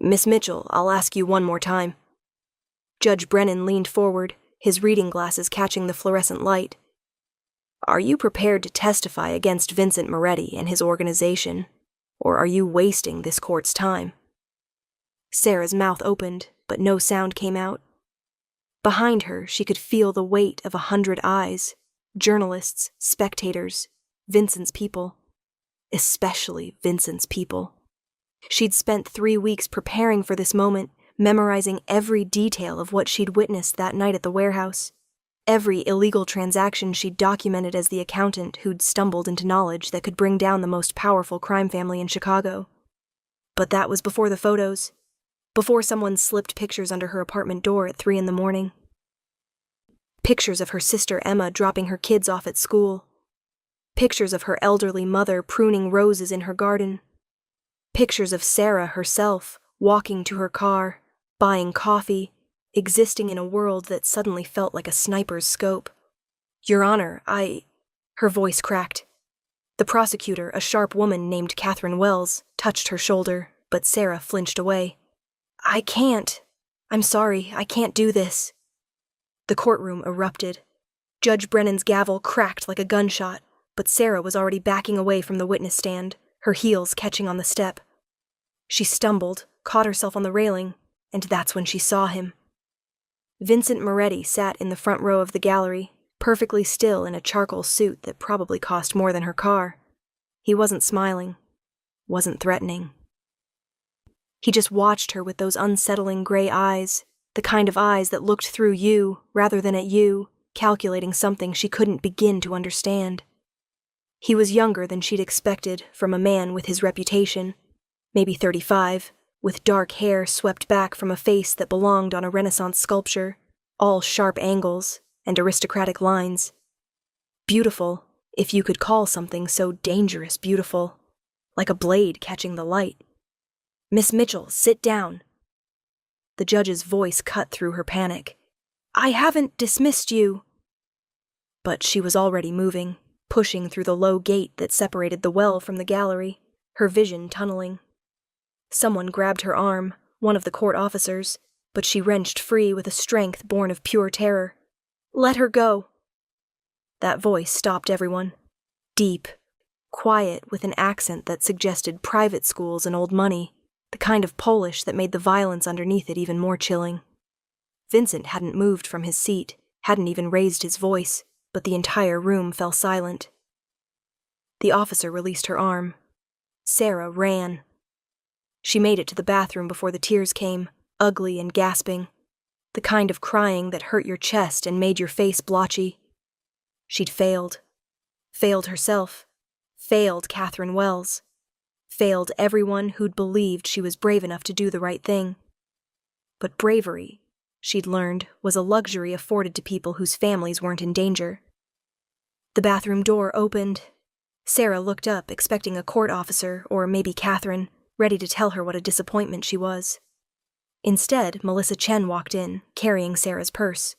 Miss Mitchell, I'll ask you one more time. Judge Brennan leaned forward, his reading glasses catching the fluorescent light. Are you prepared to testify against Vincent Moretti and his organization, or are you wasting this court's time? Sarah's mouth opened, but no sound came out. Behind her, she could feel the weight of 100 eyes, journalists, spectators, Vincent's people. Especially Vincent's people. She'd spent 3 weeks preparing for this moment, memorizing every detail of what she'd witnessed that night at the warehouse, every illegal transaction she'd documented as the accountant who'd stumbled into knowledge that could bring down the most powerful crime family in Chicago. But that was before the photos, before someone slipped pictures under her apartment door at 3 a.m. Pictures of her sister Emma dropping her kids off at school. Pictures of her elderly mother pruning roses in her garden. Pictures of Sarah herself walking to her car, buying coffee, existing in a world that suddenly felt like a sniper's scope. Your Honor, Her voice cracked. The prosecutor, a sharp woman named Catherine Wells, touched her shoulder, but Sarah flinched away. I can't. I'm sorry, I can't do this. The courtroom erupted. Judge Brennan's gavel cracked like a gunshot, but Sarah was already backing away from the witness stand, her heels catching on the step. She stumbled, caught herself on the railing, and that's when she saw him. Vincent Moretti sat in the front row of the gallery, perfectly still in a charcoal suit that probably cost more than her car. He wasn't smiling, wasn't threatening. He just watched her with those unsettling gray eyes, the kind of eyes that looked through you rather than at you, calculating something she couldn't begin to understand. He was younger than she'd expected from a man with his reputation, maybe 35, with dark hair swept back from a face that belonged on a Renaissance sculpture, all sharp angles and aristocratic lines. Beautiful, if you could call something so dangerous beautiful, like a blade catching the light. Miss Mitchell, sit down. The judge's voice cut through her panic. I haven't dismissed you. But she was already moving, pushing through the low gate that separated the well from the gallery, her vision tunneling. Someone grabbed her arm, one of the court officers, but she wrenched free with a strength born of pure terror. Let her go. That voice stopped everyone. Deep, quiet, with an accent that suggested private schools and old money, the kind of Polish that made the violence underneath it even more chilling. Vincent hadn't moved from his seat, hadn't even raised his voice, but the entire room fell silent. The officer released her arm. Sarah ran. She made it to the bathroom before the tears came, ugly and gasping, the kind of crying that hurt your chest and made your face blotchy. She'd failed. Failed herself. Failed Catherine Wells. Failed everyone who'd believed she was brave enough to do the right thing. But bravery, she'd learned, was a luxury afforded to people whose families weren't in danger. The bathroom door opened. Sarah looked up, expecting a court officer, or maybe Catherine, ready to tell her what a disappointment she was. Instead, Melissa Chen walked in, carrying Sarah's purse.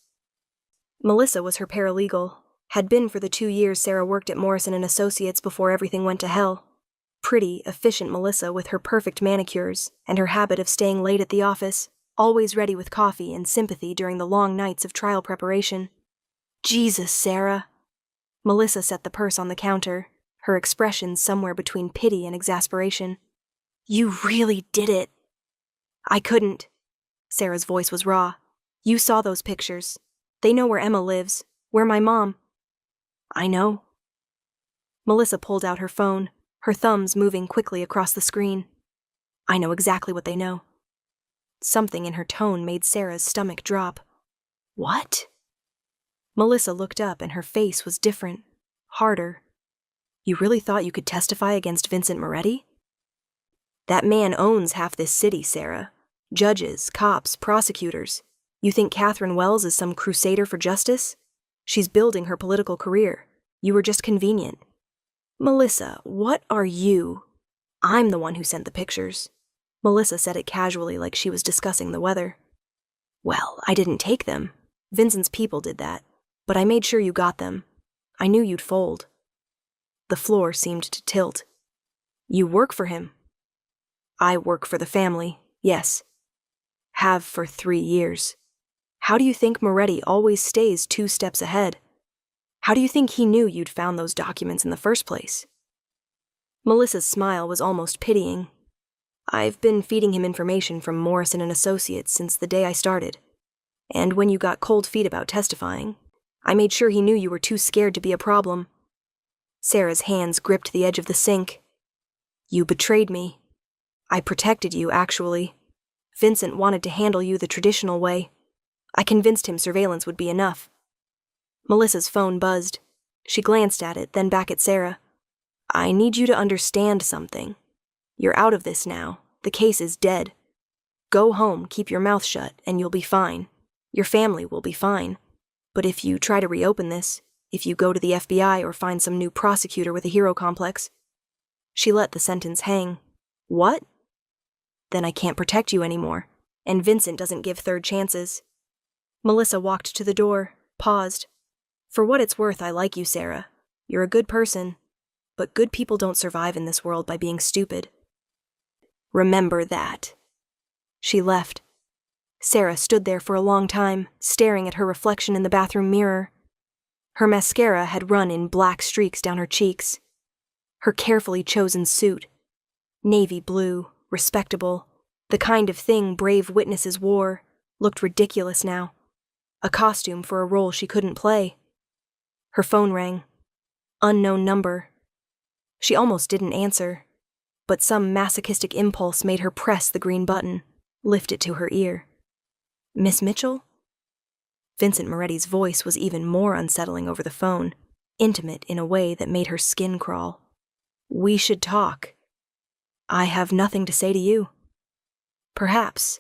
Melissa was her paralegal, had been for the 2 years Sarah worked at Morrison & Associates before everything went to hell. Pretty, efficient Melissa with her perfect manicures and her habit of staying late at the office, always ready with coffee and sympathy during the long nights of trial preparation. Jesus, Sarah. Melissa set the purse on the counter, her expression somewhere between pity and exasperation. You really did it. I couldn't. Sarah's voice was raw. You saw those pictures. They know where Emma lives, where my mom. I know. Melissa pulled out her phone, her thumbs moving quickly across the screen. I know exactly what they know. Something in her tone made Sarah's stomach drop. What? Melissa looked up and her face was different, harder. You really thought you could testify against Vincent Moretti? That man owns half this city, Sarah. Judges, cops, prosecutors. You think Catherine Wells is some crusader for justice? She's building her political career. You were just convenient. Melissa, what are you? I'm the one who sent the pictures. Melissa said it casually like she was discussing the weather. Well, I didn't take them. Vincent's people did that. But I made sure you got them. I knew you'd fold. The floor seemed to tilt. You work for him. I work for the family, Yes. Have for 3 years. How do you think Moretti always stays 2 steps ahead? How do you think he knew you'd found those documents in the first place? Melissa's smile was almost pitying. I've been feeding him information from Morrison and Associates since the day I started. And when you got cold feet about testifying, I made sure he knew you were too scared to be a problem. Sarah's hands gripped the edge of the sink. You betrayed me. I protected you, actually. Vincent wanted to handle you the traditional way. I convinced him surveillance would be enough. Melissa's phone buzzed. She glanced at it, then back at Sarah. I need you to understand something. You're out of this now. The case is dead. Go home, keep your mouth shut, and you'll be fine. Your family will be fine. But if you try to reopen this, if you go to the FBI or find some new prosecutor with a hero complex... She let the sentence hang. What? Then I can't protect you anymore, and Vincent doesn't give third chances. Melissa walked to the door, paused. For what it's worth, I like you, Sarah. You're a good person, but good people don't survive in this world by being stupid. Remember that. She left. Sarah stood there for a long time, staring at her reflection in the bathroom mirror. Her mascara had run in black streaks down her cheeks. Her carefully chosen suit, navy blue, respectable, the kind of thing brave witnesses wore, looked ridiculous now. A costume for a role she couldn't play. Her phone rang. Unknown number. She almost didn't answer, but some masochistic impulse made her press the green button, lift it to her ear. Miss Mitchell? Vincent Moretti's voice was even more unsettling over the phone, intimate in a way that made her skin crawl. We should talk. I have nothing to say to you. Perhaps,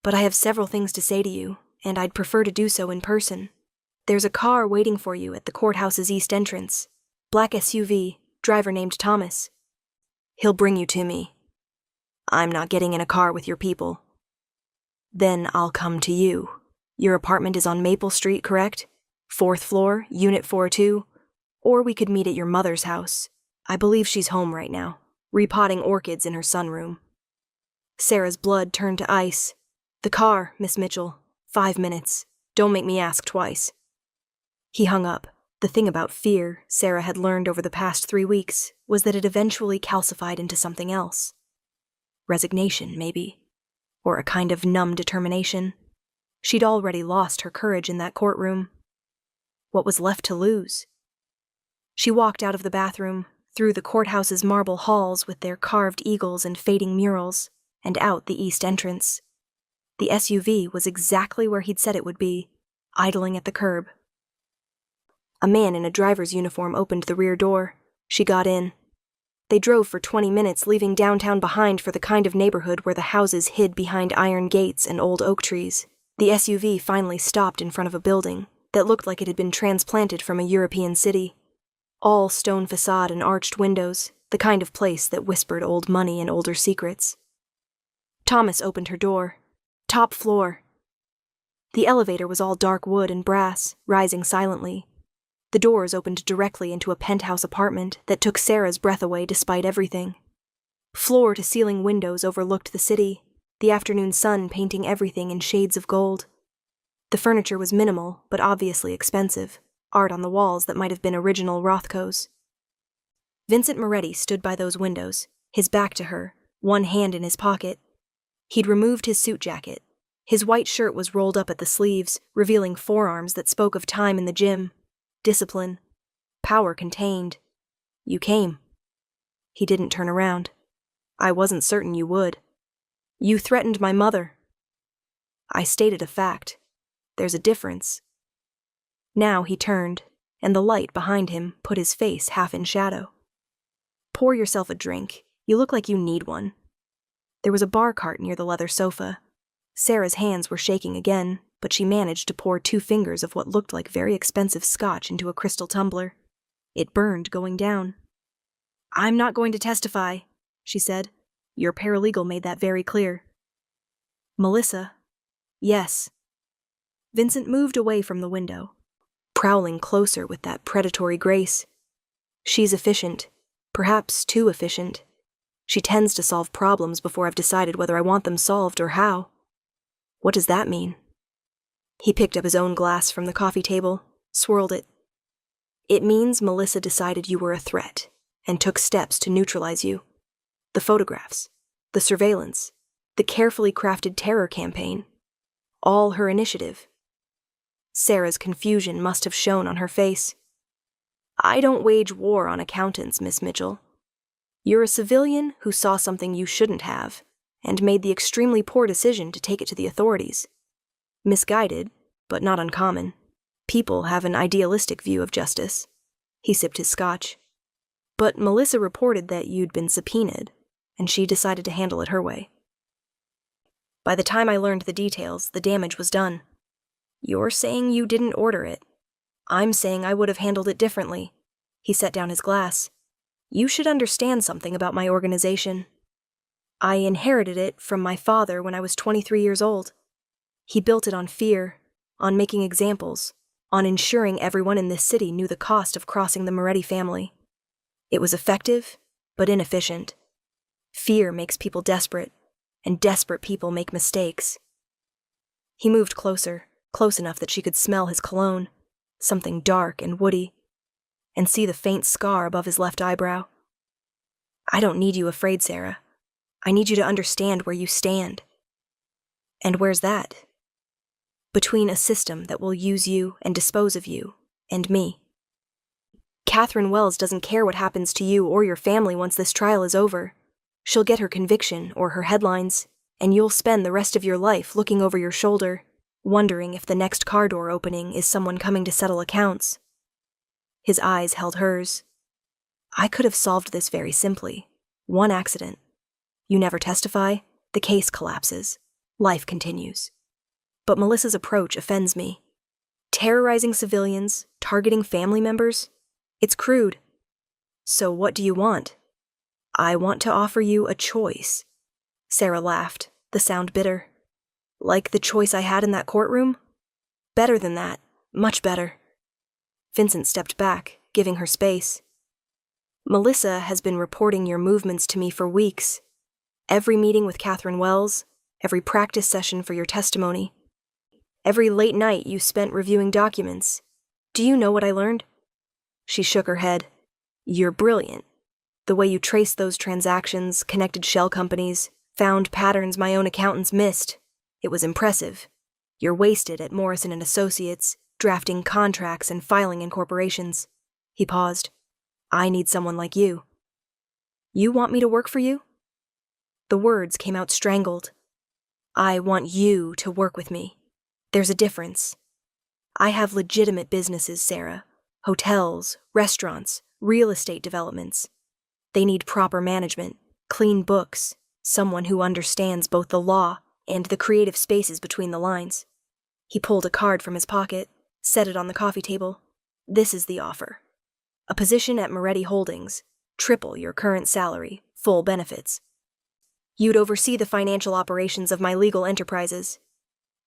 but I have several things to say to you, and I'd prefer to do so in person. There's a car waiting for you at the courthouse's east entrance. Black SUV, driver named Thomas. He'll bring you to me. I'm not getting in a car with your people. Then I'll come to you. Your apartment is on Maple Street, correct? 4th floor, Unit 402? Or we could meet at your mother's house. I believe she's home right now, repotting orchids in her sunroom. Sarah's blood turned to ice. The car, Miss Mitchell. 5 minutes. Don't make me ask twice. He hung up. The thing about fear, Sarah had learned over the past 3 weeks, was that it eventually calcified into something else. Resignation, maybe. Or a kind of numb determination. She'd already lost her courage in that courtroom. What was left to lose? She walked out of the bathroom, through the courthouse's marble halls with their carved eagles and fading murals, and out the east entrance. The SUV was exactly where he'd said it would be, idling at the curb. A man in a driver's uniform opened the rear door. She got in. They drove for 20 minutes, leaving downtown behind for the kind of neighborhood where the houses hid behind iron gates and old oak trees. The SUV finally stopped in front of a building that looked like it had been transplanted from a European city. All stone facade and arched windows, the kind of place that whispered old money and older secrets. Thomas opened her door. Top floor. The elevator was all dark wood and brass, rising silently. The doors opened directly into a penthouse apartment that took Sarah's breath away despite everything. Floor-to-ceiling windows overlooked the city, the afternoon sun painting everything in shades of gold. The furniture was minimal, but obviously expensive. Art on the walls that might have been original Rothkos. Vincent Moretti stood by those windows, his back to her, one hand in his pocket. He'd removed his suit jacket. His white shirt was rolled up at the sleeves, revealing forearms that spoke of time in the gym, discipline, power contained. You came. He didn't turn around. I wasn't certain you would. You threatened my mother. I stated a fact. There's a difference. Now he turned, and the light behind him put his face half in shadow. Pour yourself a drink. You look like you need one. There was a bar cart near the leather sofa. Sarah's hands were shaking again, but she managed to pour 2 fingers of what looked like very expensive scotch into a crystal tumbler. It burned going down. I'm not going to testify, she said. Your paralegal made that very clear. Melissa? Yes. Vincent moved away from the window, prowling closer with that predatory grace. She's efficient, perhaps too efficient. She tends to solve problems before I've decided whether I want them solved or how. What does that mean? He picked up his own glass from the coffee table, swirled it. It means Melissa decided you were a threat and took steps to neutralize you. The photographs, the surveillance, the carefully crafted terror campaign, all her initiative. Sarah's confusion must have shown on her face. I don't wage war on accountants, Miss Mitchell. You're a civilian who saw something you shouldn't have and made the extremely poor decision to take it to the authorities. Misguided, but not uncommon. People have an idealistic view of justice. He sipped his scotch. But Melissa reported that you'd been subpoenaed, and she decided to handle it her way. By the time I learned the details, the damage was done. You're saying you didn't order it. I'm saying I would have handled it differently. He set down his glass. You should understand something about my organization. I inherited it from my father when I was 23 years old. He built it on fear, on making examples, on ensuring everyone in this city knew the cost of crossing the Moretti family. It was effective, but inefficient. Fear makes people desperate, and desperate people make mistakes. He moved closer, close enough that she could smell his cologne, something dark and woody, and see the faint scar above his left eyebrow. I don't need you afraid, Sarah. I need you to understand where you stand. And where's that? Between a system that will use you and dispose of you, and me. Catherine Wells doesn't care what happens to you or your family once this trial is over. She'll get her conviction or her headlines, and you'll spend the rest of your life looking over your shoulder, wondering if the next car door opening is someone coming to settle accounts. His eyes held hers. I could have solved this very simply. One accident. You never testify, the case collapses. Life continues. But Melissa's approach offends me. Terrorizing civilians, targeting family members, it's crude. So what do you want? I want to offer you a choice. Sarah laughed, the sound bitter. Like the choice I had in that courtroom? Better than that, much better. Vincent stepped back, giving her space. Melissa has been reporting your movements to me for weeks. Every meeting with Catherine Wells, every practice session for your testimony, every late night you spent reviewing documents. Do you know what I learned? She shook her head. You're brilliant. The way you traced those transactions, connected shell companies, found patterns my own accountants missed. It was impressive. You're wasted at Morrison & Associates, drafting contracts and filing incorporations. He paused. I need someone like you. You want me to work for you? The words came out strangled. I want you to work with me. There's a difference. I have legitimate businesses, Sarah. Hotels, restaurants, real estate developments. They need proper management, clean books, someone who understands both the law and the creative spaces between the lines. He pulled a card from his pocket, set it on the coffee table. This is the offer. A position at Moretti Holdings, triple your current salary, full benefits. You'd oversee the financial operations of my legal enterprises.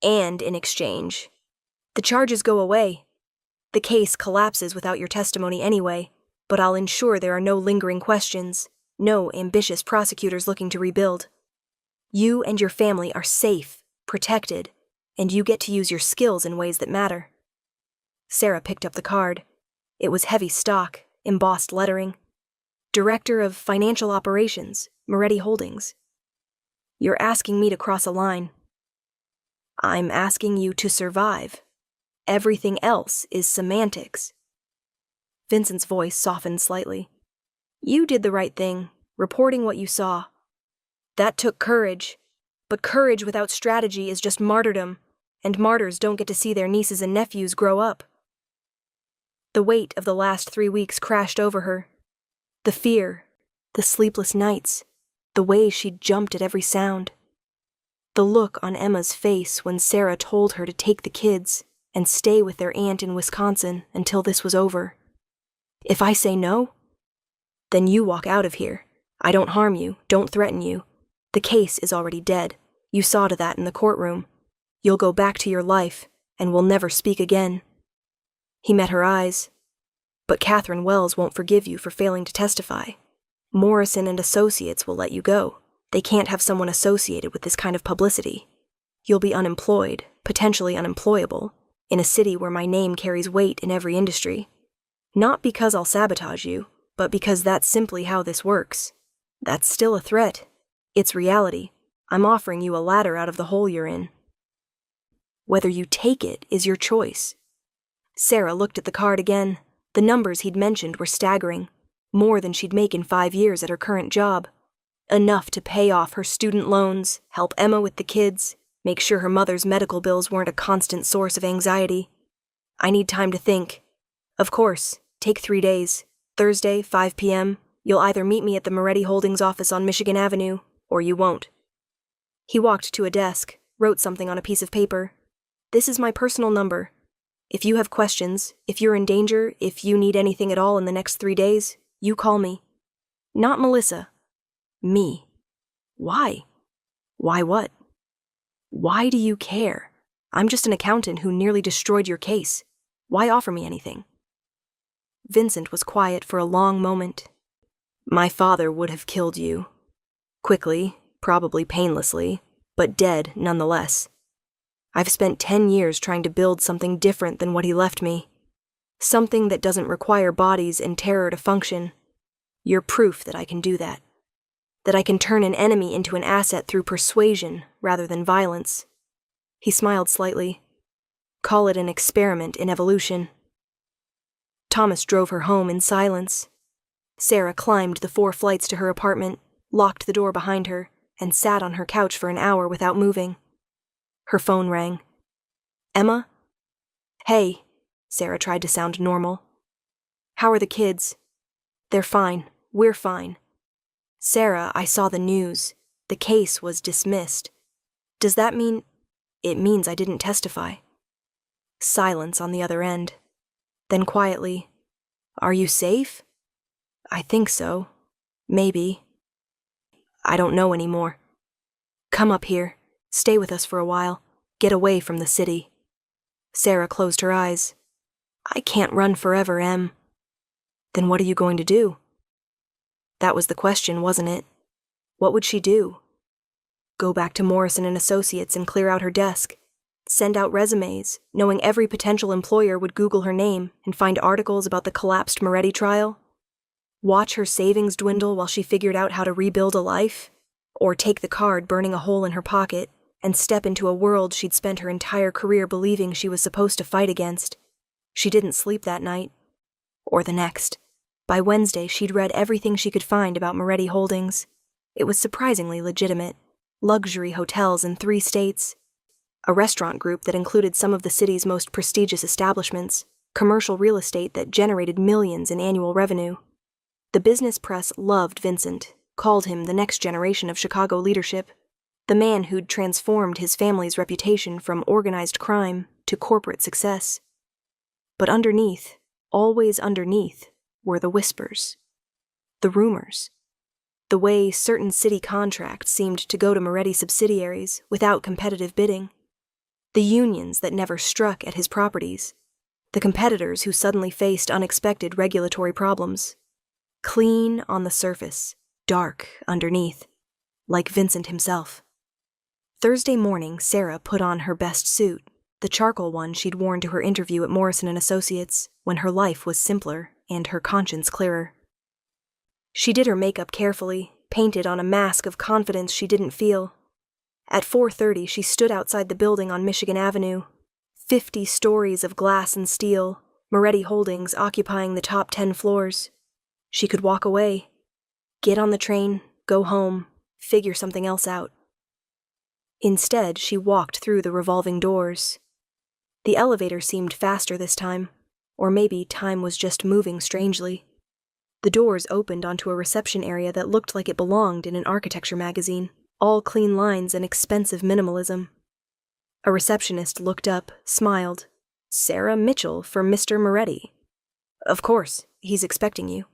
And in exchange, the charges go away. The case collapses without your testimony anyway, but I'll ensure there are no lingering questions, no ambitious prosecutors looking to rebuild. You and your family are safe, protected, and you get to use your skills in ways that matter. Sarah picked up the card. It was heavy stock, embossed lettering. Director of Financial Operations, Moretti Holdings. You're asking me to cross a line. I'm asking you to survive. Everything else is semantics. Vincent's voice softened slightly. You did the right thing, reporting what you saw. That took courage, but courage without strategy is just martyrdom, and martyrs don't get to see their nieces and nephews grow up. The weight of the last 3 weeks crashed over her. The fear, the sleepless nights, the way she'd jumped at every sound. The look on Emma's face when Sarah told her to take the kids and stay with their aunt in Wisconsin until this was over. If I say no, then you walk out of here. I don't harm you, don't threaten you. The case is already dead. You saw to that in the courtroom. You'll go back to your life, and we'll never speak again. He met her eyes. But Catherine Wells won't forgive you for failing to testify. Morrison and Associates will let you go. They can't have someone associated with this kind of publicity. You'll be unemployed, potentially unemployable, in a city where my name carries weight in every industry. Not because I'll sabotage you, but because that's simply how this works. That's still a threat. It's reality. I'm offering you a ladder out of the hole you're in. Whether you take it is your choice. Sarah looked at the card again. The numbers he'd mentioned were staggering, more than she'd make in 5 years at her current job. Enough to pay off her student loans, help Emma with the kids, make sure her mother's medical bills weren't a constant source of anxiety. I need time to think. Of course, take 3 days. Thursday, 5 p.m., you'll either meet me at the Moretti Holdings office on Michigan Avenue, or you won't. He walked to a desk, wrote something on a piece of paper. This is my personal number. If you have questions, if you're in danger, if you need anything at all in the next 3 days, you call me. Not Melissa. Me. Why? Why what? Why do you care? I'm just an accountant who nearly destroyed your case. Why offer me anything? Vincent was quiet for a long moment. My father would have killed you. Quickly, probably painlessly, but dead nonetheless. I've spent 10 years trying to build something different than what he left me. Something that doesn't require bodies and terror to function. You're proof that I can do that. That I can turn an enemy into an asset through persuasion rather than violence. He smiled slightly. Call it an experiment in evolution. Thomas drove her home in silence. Sarah climbed the 4 flights to her apartment, locked the door behind her, and sat on her couch for an hour without moving. Her phone rang. Emma? Hey, Sarah tried to sound normal. How are the kids? They're fine. We're fine. Sarah, I saw the news. The case was dismissed. Does that mean... It means I didn't testify. Silence on the other end. Then quietly, Are you safe? I think so. Maybe. I don't know anymore. Come up here. Stay with us for a while. Get away from the city. Sarah closed her eyes. I can't run forever, Em. Then what are you going to do? That was the question, wasn't it? What would she do? Go back to Morrison and Associates and clear out her desk. Send out resumes, knowing every potential employer would Google her name and find articles about the collapsed Moretti trial? Watch her savings dwindle while she figured out how to rebuild a life? Or take the card burning a hole in her pocket and step into a world she'd spent her entire career believing she was supposed to fight against? She didn't sleep that night. Or the next. By Wednesday, she'd read everything she could find about Moretti Holdings. It was surprisingly legitimate. Luxury hotels in 3 states. A restaurant group that included some of the city's most prestigious establishments. Commercial real estate that generated millions in annual revenue. The business press loved Vincent, called him the next generation of Chicago leadership, the man who'd transformed his family's reputation from organized crime to corporate success. But underneath, always underneath, were the whispers. The rumors. The way certain city contracts seemed to go to Moretti subsidiaries without competitive bidding. The unions that never struck at his properties. The competitors who suddenly faced unexpected regulatory problems. Clean on the surface, dark underneath, like Vincent himself. Thursday morning, Sarah put on her best suit, the charcoal one she'd worn to her interview at Morrison and Associates when her life was simpler and her conscience clearer. She did her makeup carefully, painted on a mask of confidence she didn't feel. At 4:30, she stood outside the building on Michigan Avenue. 50 stories of glass and steel, Moretti Holdings occupying the top 10 floors. She could walk away, get on the train, go home, figure something else out. Instead, she walked through the revolving doors. The elevator seemed faster this time, or maybe time was just moving strangely. The doors opened onto a reception area that looked like it belonged in an architecture magazine, all clean lines and expensive minimalism. A receptionist looked up, smiled. Sarah Mitchell for Mr. Moretti. Of course, he's expecting you.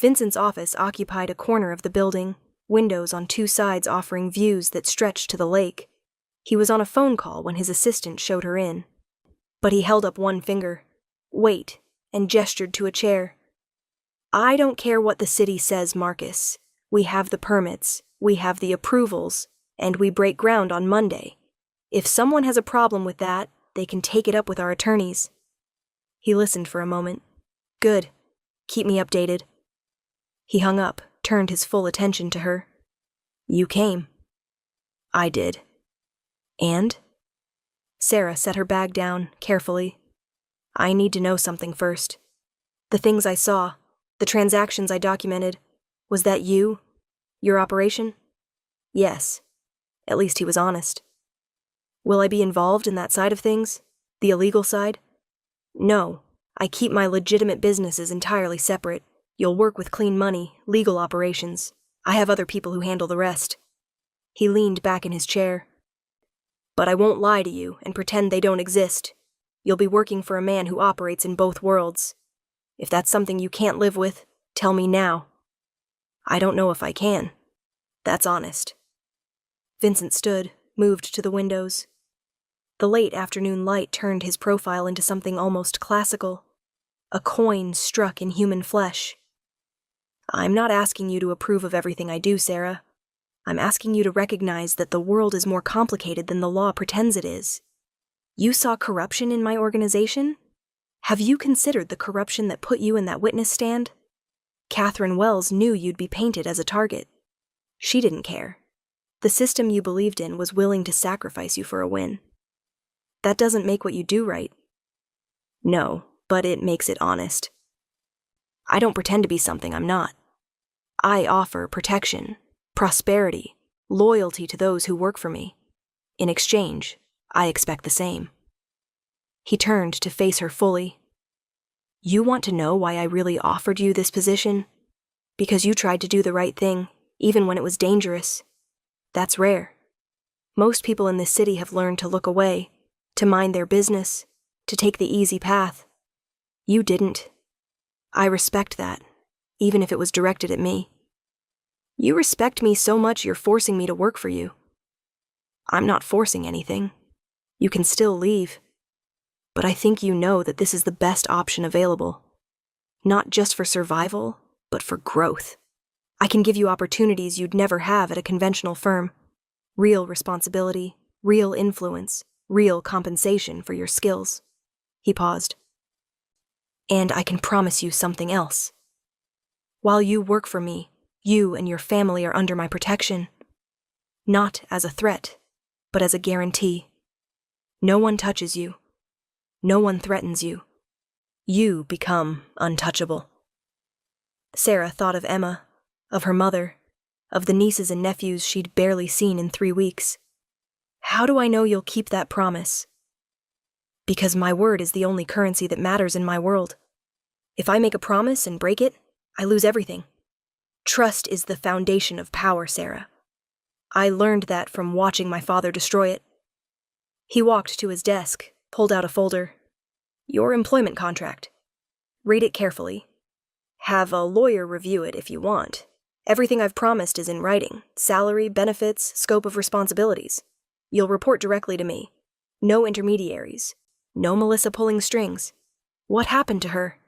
Vincent's office occupied a corner of the building, windows on 2 sides offering views that stretched to the lake. He was on a phone call when his assistant showed her in. But he held up one finger. Wait, and gestured to a chair. I don't care what the city says, Marcus. We have the permits, we have the approvals, and we break ground on Monday. If someone has a problem with that, they can take it up with our attorneys. He listened for a moment. Good. Keep me updated. He hung up, turned his full attention to her. You came. I did. And? Sarah set her bag down, carefully. I need to know something first. The things I saw, the transactions I documented, was that you? Your operation? Yes. At least he was honest. Will I be involved in that side of things? The illegal side? No. I keep my legitimate businesses entirely separate. You'll work with clean money, legal operations. I have other people who handle the rest. He leaned back in his chair. But I won't lie to you and pretend they don't exist. You'll be working for a man who operates in both worlds. If that's something you can't live with, tell me now. I don't know if I can. That's honest. Vincent stood, moved to the windows. The late afternoon light turned his profile into something almost classical. A coin struck in human flesh. I'm not asking you to approve of everything I do, Sarah. I'm asking you to recognize that the world is more complicated than the law pretends it is. You saw corruption in my organization? Have you considered the corruption that put you in that witness stand? Catherine Wells knew you'd be painted as a target. She didn't care. The system you believed in was willing to sacrifice you for a win. That doesn't make what you do right. No, but it makes it honest. I don't pretend to be something I'm not. I offer protection, prosperity, loyalty to those who work for me. In exchange, I expect the same. He turned to face her fully. You want to know why I really offered you this position? Because you tried to do the right thing, even when it was dangerous. That's rare. Most people in this city have learned to look away, to mind their business, to take the easy path. You didn't. I respect that, even if it was directed at me. You respect me so much you're forcing me to work for you. I'm not forcing anything. You can still leave. But I think you know that this is the best option available. Not just for survival, but for growth. I can give you opportunities you'd never have at a conventional firm. Real responsibility, real influence, real compensation for your skills. He paused. And I can promise you something else. While you work for me, you and your family are under my protection. Not as a threat, but as a guarantee. No one touches you. No one threatens you. You become untouchable. Sarah thought of Emma, of her mother, of the nieces and nephews she'd barely seen in 3 weeks. How do I know you'll keep that promise? Because my word is the only currency that matters in my world. If I make a promise and break it, I lose everything. Trust is the foundation of power, Sarah. I learned that from watching my father destroy it. He walked to his desk, pulled out a folder. Your employment contract. Read it carefully. Have a lawyer review it if you want. Everything I've promised is in writing. Salary, benefits, scope of responsibilities. You'll report directly to me. No intermediaries. No Melissa pulling strings. What happened to her?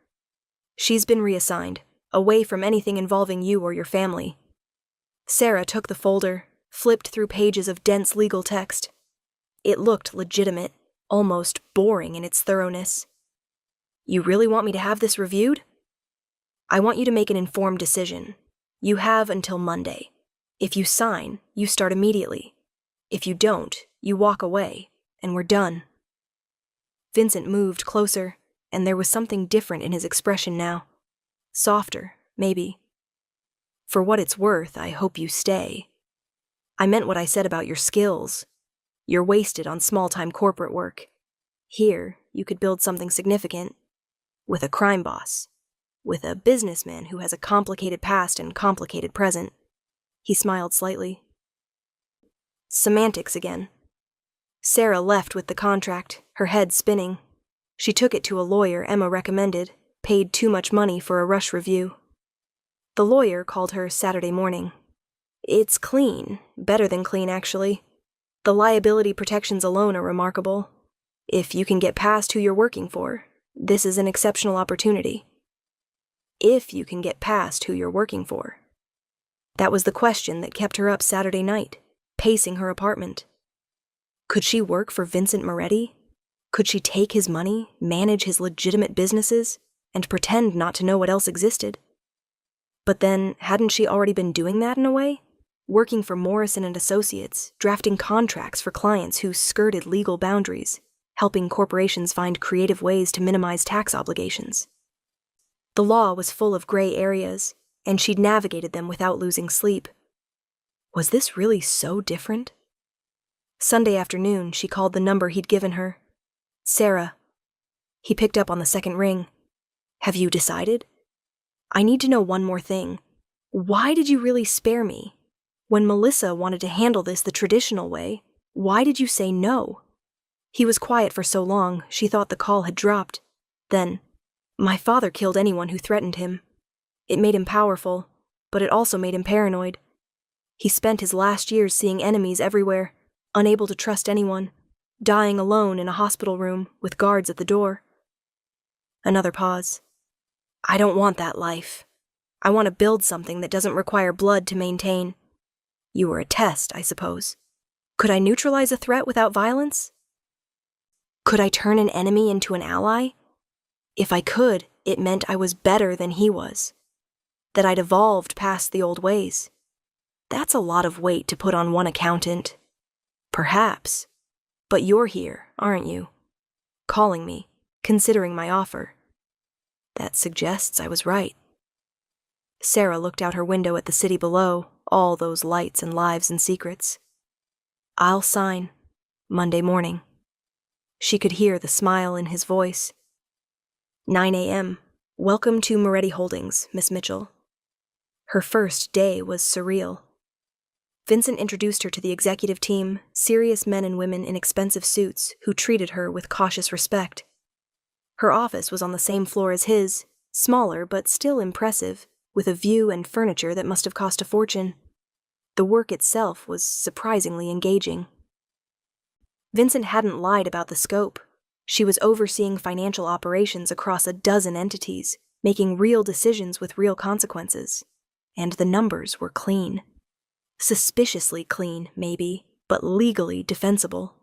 She's been reassigned, away from anything involving you or your family. Sarah took the folder, flipped through pages of dense legal text. It looked legitimate, almost boring in its thoroughness. You really want me to have this reviewed? I want you to make an informed decision. You have until Monday. If you sign, you start immediately. If you don't, you walk away, and we're done. Vincent moved closer, and there was something different in his expression now. Softer, maybe. For what it's worth, I hope you stay. I meant what I said about your skills. You're wasted on small-time corporate work. Here, you could build something significant. With a crime boss. With a businessman who has a complicated past and complicated present. He smiled slightly. Semantics again. Sarah left with the contract, her head spinning. She took it to a lawyer Emma recommended, paid too much money for a rush review. The lawyer called her Saturday morning. It's clean, better than clean actually. The liability protections alone are remarkable. If you can get past who you're working for, this is an exceptional opportunity. if you can get past who you're working for. That was the question that kept her up Saturday night, pacing her apartment. Could she work for Vincent Moretti? Could she take his money, manage his legitimate businesses, and pretend not to know what else existed? But then, hadn't she already been doing that in a way? Working for Morrison and Associates, drafting contracts for clients who skirted legal boundaries, helping corporations find creative ways to minimize tax obligations. The law was full of gray areas, and she'd navigated them without losing sleep. Was this really so different? Sunday afternoon, she called the number he'd given her. Sarah. He picked up on the second ring. Have you decided? I need to know one more thing. Why did you really spare me? When Melissa wanted to handle this the traditional way, why did you say no? He was quiet for so long, she thought the call had dropped. Then, my father killed anyone who threatened him. It made him powerful, but it also made him paranoid. He spent his last years seeing enemies everywhere, unable to trust anyone, dying alone in a hospital room with guards at the door. Another pause. I don't want that life. I want to build something that doesn't require blood to maintain. You were a test, I suppose. Could I neutralize a threat without violence? Could I turn an enemy into an ally? If I could, it meant I was better than he was. That I'd evolved past the old ways. That's a lot of weight to put on one accountant. Perhaps. But you're here, aren't you? Calling me, considering my offer. That suggests I was right. Sarah looked out her window at the city below, all those lights and lives and secrets. I'll sign. Monday morning. She could hear the smile in his voice. 9 a.m. Welcome to Moretti Holdings, Miss Mitchell. Her first day was surreal. Vincent introduced her to the executive team, serious men and women in expensive suits who treated her with cautious respect. Her office was on the same floor as his, smaller but still impressive, with a view and furniture that must have cost a fortune. The work itself was surprisingly engaging. Vincent hadn't lied about the scope. She was overseeing financial operations across a dozen entities, making real decisions with real consequences. And the numbers were clean. Suspiciously clean, maybe, but legally defensible.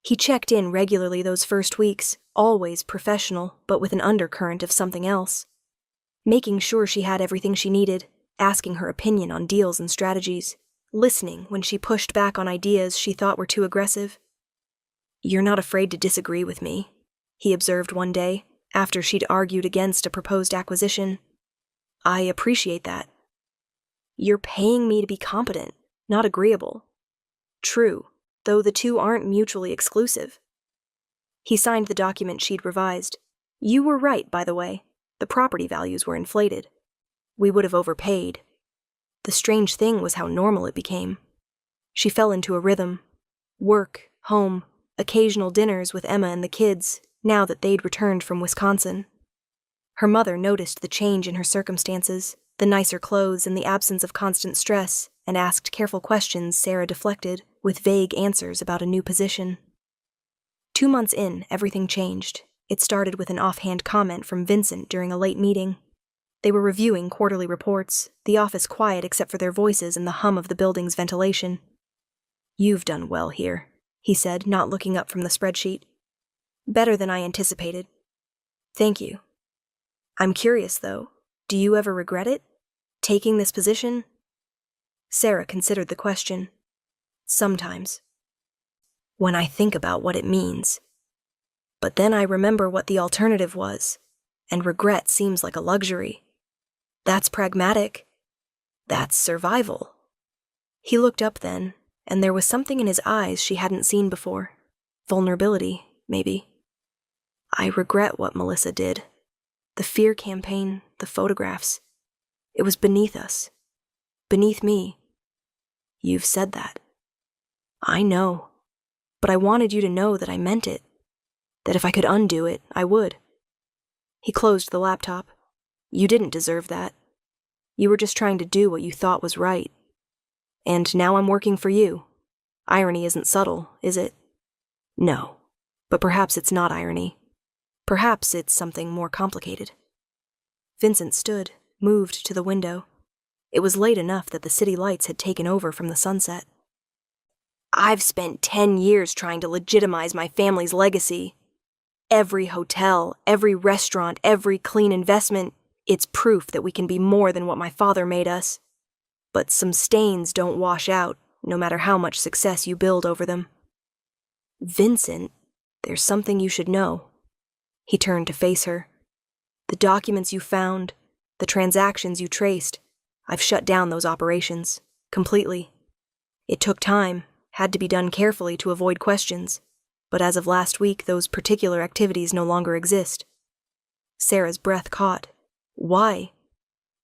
He checked in regularly those first weeks, always professional, but with an undercurrent of something else. Making sure she had everything she needed, asking her opinion on deals and strategies, listening when she pushed back on ideas she thought were too aggressive. You're not afraid to disagree with me, he observed one day, after she'd argued against a proposed acquisition. I appreciate that. You're paying me to be competent, not agreeable. True, though the two aren't mutually exclusive. He signed the document she'd revised. You were right, by the way. The property values were inflated. We would have overpaid. The strange thing was how normal it became. She fell into a rhythm. Work, home, occasional dinners with Emma and the kids, now that they'd returned from Wisconsin. Her mother noticed the change in her circumstances, the nicer clothes and the absence of constant stress, and asked careful questions Sarah deflected, with vague answers about a new position. 2 months in, everything changed. It started with an offhand comment from Vincent during a late meeting. They were reviewing quarterly reports, the office quiet except for their voices and the hum of the building's ventilation. You've done well here, he said, not looking up from the spreadsheet. Better than I anticipated. Thank you. I'm curious, though. Do you ever regret it? Taking this position? Sarah considered the question. Sometimes. When I think about what it means. But then I remember what the alternative was, and regret seems like a luxury. That's pragmatic. That's survival. He looked up then, and there was something in his eyes she hadn't seen before. Vulnerability, maybe. I regret what Melissa did. The fear campaign, the photographs. It was beneath us. Beneath me. You've said that. I know. But I wanted you to know that I meant it. That if I could undo it, I would. He closed the laptop. You didn't deserve that. You were just trying to do what you thought was right. And now I'm working for you. Irony isn't subtle, is it? No. But perhaps it's not irony. Perhaps it's something more complicated. Vincent stood, moved to the window. It was late enough that the city lights had taken over from the sunset. I've spent 10 years trying to legitimize my family's legacy. Every hotel, every restaurant, every clean investment, it's proof that we can be more than what my father made us. But some stains don't wash out, no matter how much success you build over them. Vincent, there's something you should know. He turned to face her. The documents you found, the transactions you traced, I've shut down those operations, completely. It took time, had to be done carefully to avoid questions, but as of last week, those particular activities no longer exist. Sarah's breath caught. Why?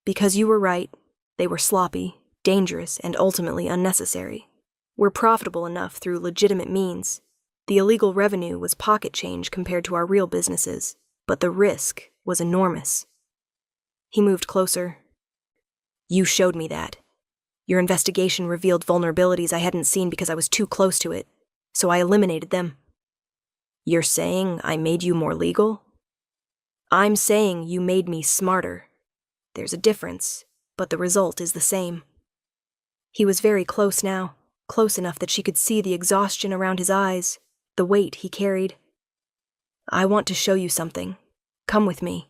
Because you were right. They were sloppy, dangerous, and ultimately unnecessary. We're profitable enough through legitimate means. The illegal revenue was pocket change compared to our real businesses, but the risk was enormous. He moved closer. You showed me that. Your investigation revealed vulnerabilities I hadn't seen because I was too close to it, so I eliminated them. You're saying I made you more legal? I'm saying you made me smarter. There's a difference, but the result is the same. He was very close now, close enough that she could see the exhaustion around his eyes, the weight he carried. I want to show you something. Come with me.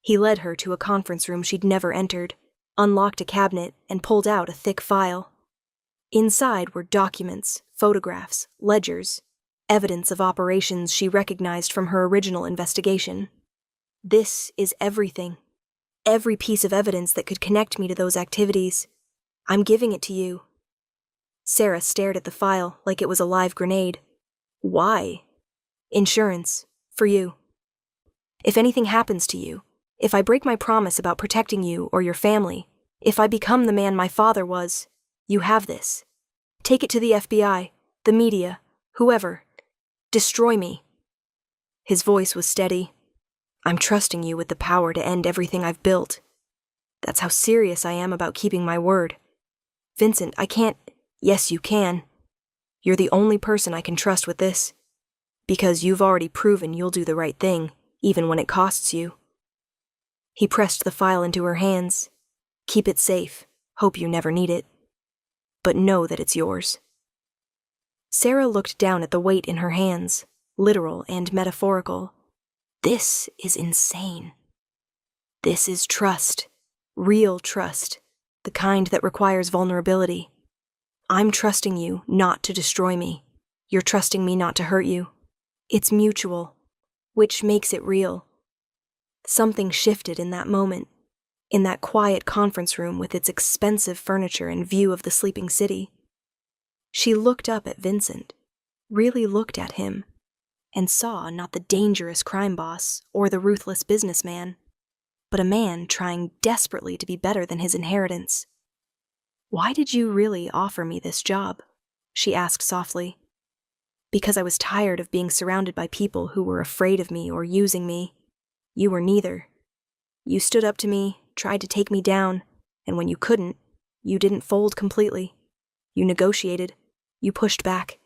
He led her to a conference room she'd never entered, unlocked a cabinet, and pulled out a thick file. Inside were documents, photographs, ledgers, evidence of operations she recognized from her original investigation. This is everything. Every piece of evidence that could connect me to those activities. I'm giving it to you. Sarah stared at the file like it was a live grenade. Why? Insurance. For you. If anything happens to you, if I break my promise about protecting you or your family, if I become the man my father was, you have this. Take it to the FBI, the media, whoever. Destroy me. His voice was steady. I'm trusting you with the power to end everything I've built. That's how serious I am about keeping my word. Vincent, I can't... Yes, you can. You're the only person I can trust with this. Because you've already proven you'll do the right thing, even when it costs you. He pressed the file into her hands. Keep it safe. Hope you never need it. But know that it's yours. Sarah looked down at the weight in her hands, literal and metaphorical. This is insane. This is trust. Real trust. The kind that requires vulnerability. I'm trusting you not to destroy me. You're trusting me not to hurt you. It's mutual, which makes it real. Something shifted in that moment, in that quiet conference room with its expensive furniture and view of the sleeping city. She looked up at Vincent, really looked at him, and saw not the dangerous crime boss or the ruthless businessman, but a man trying desperately to be better than his inheritance. Why did you really offer me this job? She asked softly. Because I was tired of being surrounded by people who were afraid of me or using me. You were neither. You stood up to me, tried to take me down, and when you couldn't, you didn't fold completely. You negotiated. You pushed back.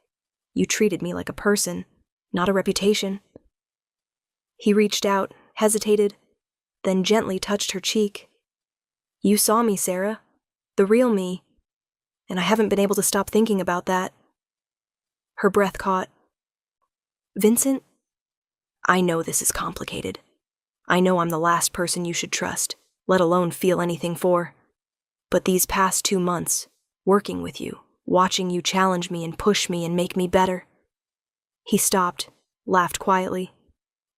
You treated me like a person, not a reputation. He reached out, hesitated, then gently touched her cheek. You saw me, Sarah. The real me. And I haven't been able to stop thinking about that. Her breath caught. Vincent, I know this is complicated. I know I'm the last person you should trust, let alone feel anything for. But these past 2 months, working with you, watching you challenge me and push me and make me better. He stopped, laughed quietly.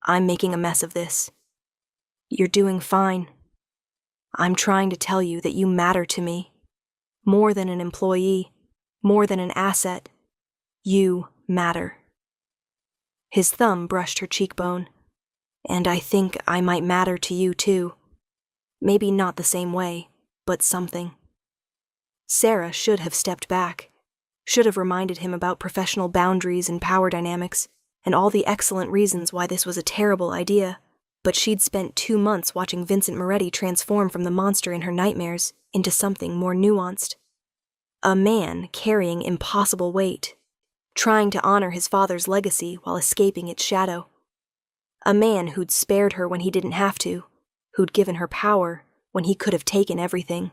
I'm making a mess of this. You're doing fine. I'm trying to tell you that you matter to me. More than an employee, more than an asset. You matter. His thumb brushed her cheekbone. And I think I might matter to you too. Maybe not the same way, but something. Sarah should have stepped back, should have reminded him about professional boundaries and power dynamics, and all the excellent reasons why this was a terrible idea, but she'd spent 2 months watching Vincent Moretti transform from the monster in her nightmares into something more nuanced. A man carrying impossible weight, trying to honor his father's legacy while escaping its shadow. A man who'd spared her when he didn't have to, who'd given her power when he could have taken everything.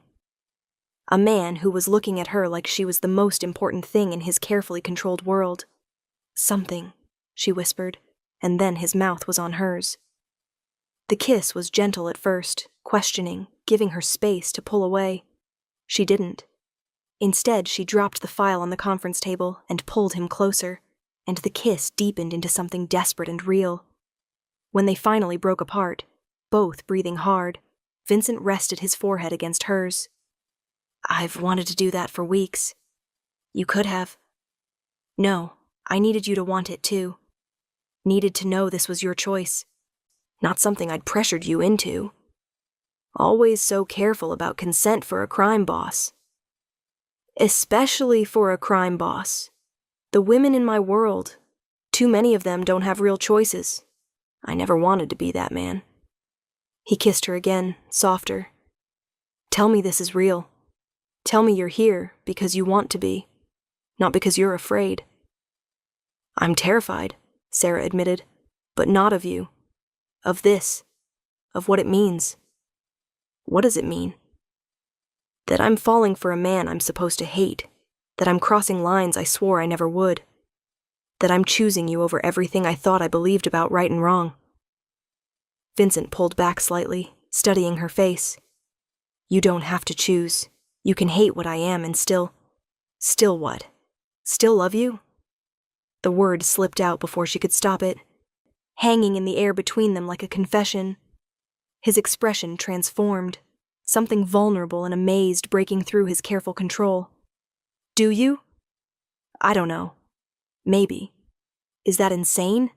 A man who was looking at her like she was the most important thing in his carefully controlled world. Something, she whispered, and then his mouth was on hers. The kiss was gentle at first, questioning, giving her space to pull away. She didn't. Instead, she dropped the file on the conference table and pulled him closer, and the kiss deepened into something desperate and real. When they finally broke apart, both breathing hard, Vincent rested his forehead against hers. "I've wanted to do that for weeks. You could have." "No, I needed you to want it too. Needed to know this was your choice. Not something I'd pressured you into. Always so careful about consent for a crime boss. Especially for a crime boss. The women in my world, too many of them don't have real choices. I never wanted to be that man." He kissed her again, softer. "Tell me this is real. Tell me you're here because you want to be, not because you're afraid." "I'm terrified," Sarah admitted, "but not of you. Of this. Of what it means." "What does it mean?" "That I'm falling for a man I'm supposed to hate. That I'm crossing lines I swore I never would. That I'm choosing you over everything I thought I believed about right and wrong." Vincent pulled back slightly, studying her face. "You don't have to choose. You can hate what I am and still... Still what? Still love you?" The word slipped out before she could stop it, hanging in the air between them like a confession. His expression transformed, something vulnerable and amazed breaking through his careful control. "Do you?" "I don't know. Maybe. Is that insane?"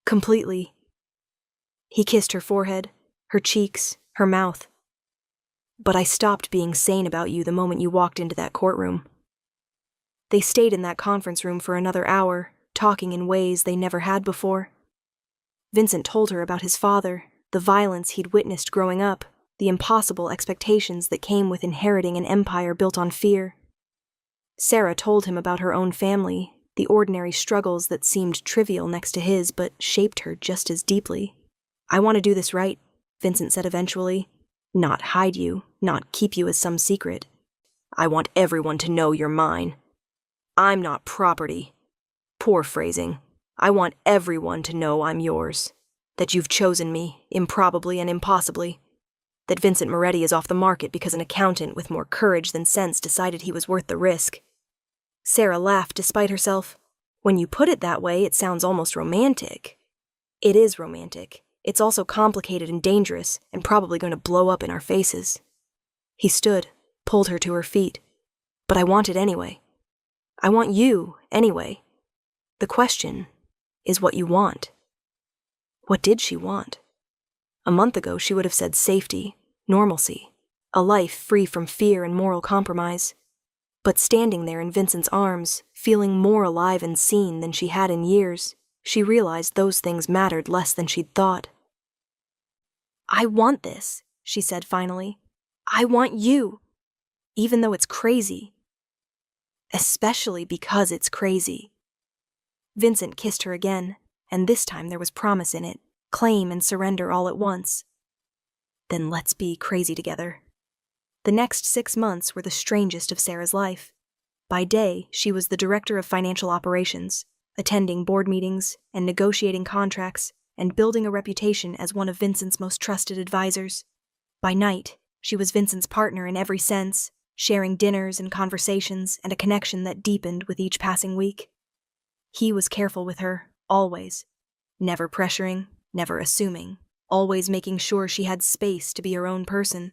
"Completely." He kissed her forehead, her cheeks, her mouth. "But I stopped being sane about you the moment you walked into that courtroom." They stayed in that conference room for another hour, talking in ways they never had before. Vincent told her about his father, the violence he'd witnessed growing up, the impossible expectations that came with inheriting an empire built on fear. Sarah told him about her own family, the ordinary struggles that seemed trivial next to his but shaped her just as deeply. "I want to do this right," Vincent said eventually. "Not hide you, not keep you as some secret. I want everyone to know you're mine. I'm not property. Poor phrasing. I want everyone to know I'm yours. That you've chosen me, improbably and impossibly. That Vincent Moretti is off the market because an accountant with more courage than sense decided he was worth the risk." Sarah laughed despite herself. "When you put it that way, it sounds almost romantic." "It is romantic. It's also complicated and dangerous, and probably going to blow up in our faces." He stood, pulled her to her feet. "But I want it anyway. I want you, anyway. The question is what you want." What did she want? A month ago, she would have said safety, normalcy, a life free from fear and moral compromise. But standing there in Vincent's arms, feeling more alive and seen than she had in years, she realized those things mattered less than she'd thought. "I want this," she said finally. "I want you. Even though it's crazy. Especially because it's crazy." Vincent kissed her again, and this time there was promise in it, claim and surrender all at once. "Then let's be crazy together." The next 6 months were the strangest of Sarah's life. By day, she was the director of financial operations, attending board meetings and negotiating contracts and building a reputation as one of Vincent's most trusted advisors. By night, she was Vincent's partner in every sense, sharing dinners and conversations and a connection that deepened with each passing week. He was careful with her, always. Never pressuring, never assuming, always making sure she had space to be her own person.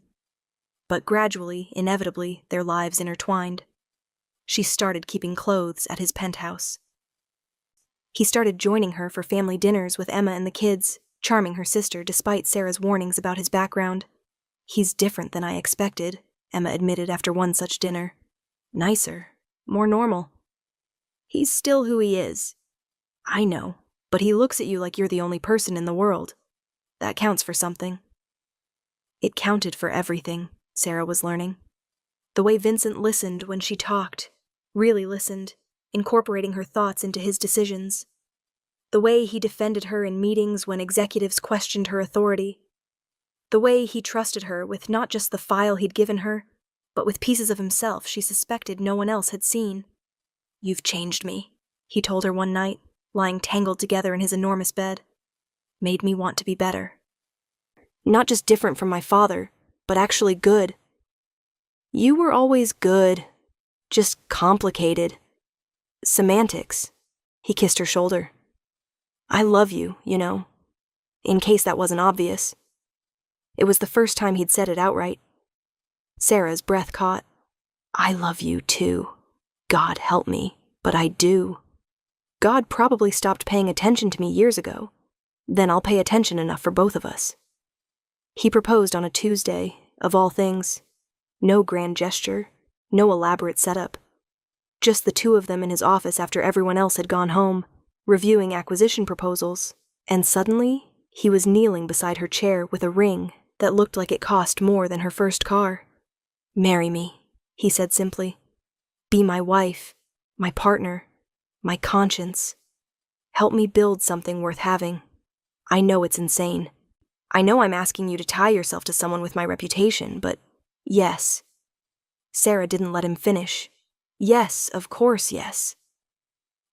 But gradually, inevitably, their lives intertwined. She started keeping clothes at his penthouse. He started joining her for family dinners with Emma and the kids, charming her sister despite Sarah's warnings about his background. "He's different than I expected," Emma admitted after one such dinner. "Nicer, more normal." "He's still who he is." "I know, but he looks at you like you're the only person in the world. That counts for something." It counted for everything, Sarah was learning. The way Vincent listened when she talked, really listened, incorporating her thoughts into his decisions. The way he defended her in meetings when executives questioned her authority. The way he trusted her with not just the file he'd given her, but with pieces of himself she suspected no one else had seen. "You've changed me," he told her one night, lying tangled together in his enormous bed. "Made me want to be better. Not just different from my father, but actually good." "You were always good. Just complicated. Semantics." He kissed her shoulder. "I love you, you know. In case that wasn't obvious." It was the first time he'd said it outright. Sarah's breath caught. "I love you, too. God help me, but I do. God probably stopped paying attention to me years ago. Then I'll pay attention enough for both of us." He proposed on a Tuesday, of all things. No grand gesture, no elaborate setup. Just the two of them in his office after everyone else had gone home, reviewing acquisition proposals, and suddenly he was kneeling beside her chair with a ring that looked like it cost more than her first car. "Marry me," he said simply. "Be my wife, my partner, my conscience. Help me build something worth having. I know it's insane. I know I'm asking you to tie yourself to someone with my reputation, but yes." Sarah didn't let him finish. "Yes, of course, yes."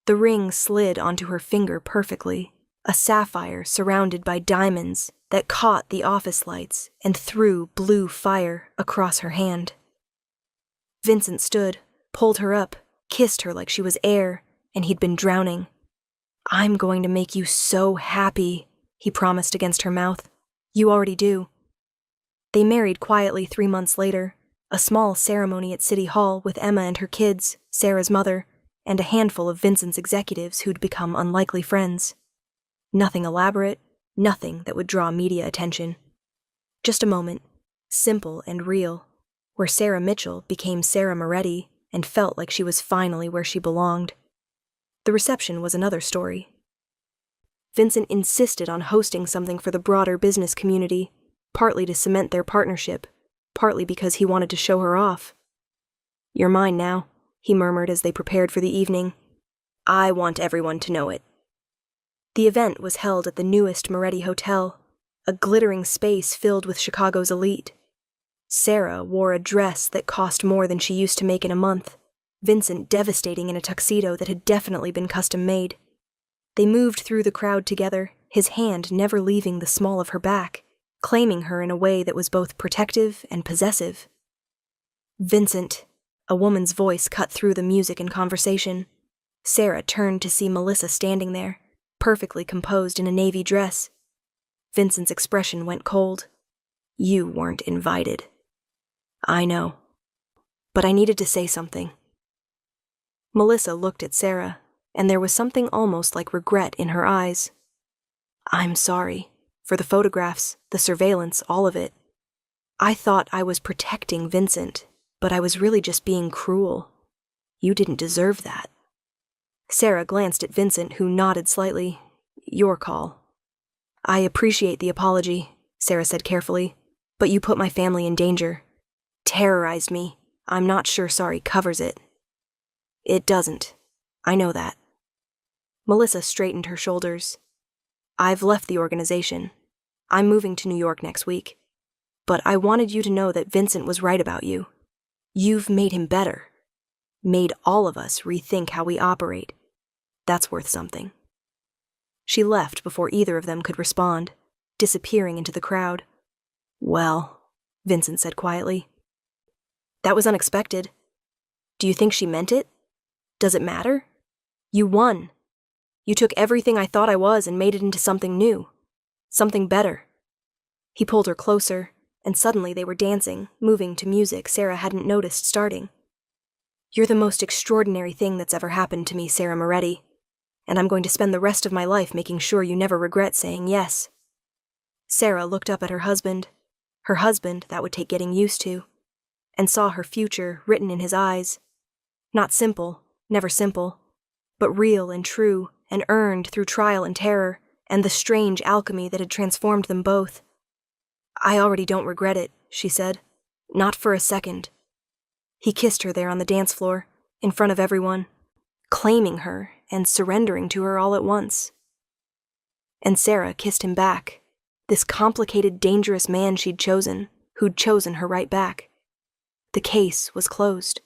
The ring slid onto her finger perfectly, a sapphire surrounded by diamonds that caught the office lights and threw blue fire across her hand. Vincent stood, pulled her up, kissed her like she was air, and he'd been drowning. "I'm going to make you so happy," he promised against her mouth. "You already do." They married quietly 3 months later, a small ceremony at City Hall with Emma and her kids, Sarah's mother, and a handful of Vincent's executives who'd become unlikely friends. Nothing elaborate, nothing that would draw media attention. Just a moment, simple and real, where Sarah Mitchell became Sarah Moretti and felt like she was finally where she belonged. The reception was another story. Vincent insisted on hosting something for the broader business community, partly to cement their partnership, partly because he wanted to show her off. "You're mine now," he murmured as they prepared for the evening. "I want everyone to know it." The event was held at the newest Moretti Hotel, a glittering space filled with Chicago's elite. Sarah wore a dress that cost more than she used to make in a month, Vincent devastating in a tuxedo that had definitely been custom-made. They moved through the crowd together, his hand never leaving the small of her back, claiming her in a way that was both protective and possessive. "Vincent," a woman's voice cut through the music and conversation. Sarah turned to see Melissa standing there, perfectly composed in a navy dress. Vincent's expression went cold. "You weren't invited." "I know. But I needed to say something." Melissa looked at Sarah, and there was something almost like regret in her eyes. "I'm sorry. For the photographs, the surveillance, all of it. I thought I was protecting Vincent, but I was really just being cruel. You didn't deserve that." Sarah glanced at Vincent, who nodded slightly. "Your call." "I appreciate the apology," Sarah said carefully, "but you put my family in danger. Terrorized me. I'm not sure sorry covers it." "It doesn't. I know that." Melissa straightened her shoulders. "I've left the organization. I'm moving to New York next week. But I wanted you to know that Vincent was right about you. You've made him better. Made all of us rethink how we operate. That's worth something." She left before either of them could respond, disappearing into the crowd. "Well," Vincent said quietly. "That was unexpected. Do you think she meant it? Does it matter? You won. You took everything I thought I was and made it into something new. Something better." He pulled her closer, and suddenly they were dancing, moving to music Sarah hadn't noticed starting. "You're the most extraordinary thing that's ever happened to me, Sarah Moretti, and I'm going to spend the rest of my life making sure you never regret saying yes." Sarah looked up at her husband that would take getting used to, and saw her future written in his eyes. Not simple, never simple, but real and true and earned through trial and terror and the strange alchemy that had transformed them both. "I already don't regret it," she said. "Not for a second." He kissed her there on the dance floor, in front of everyone, claiming her and surrendering to her all at once. And Sarah kissed him back, This complicated, dangerous man she'd chosen, who'd chosen her right back. The case was closed.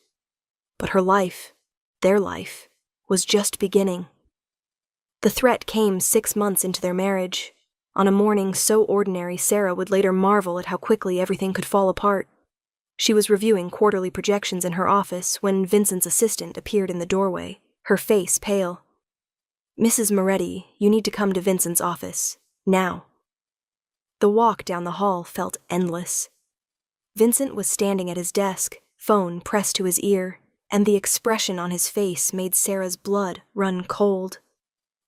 But her life, their life, was just beginning. The threat came 6 months into their marriage, on a morning so ordinary Sarah would later marvel at how quickly everything could fall apart. She was reviewing quarterly projections in her office when Vincent's assistant appeared in the doorway, her face pale. "Mrs. Moretti, you need to come to Vincent's office, now." The walk down the hall felt endless. Vincent was standing at his desk, phone pressed to his ear, and the expression on his face made Sarah's blood run cold.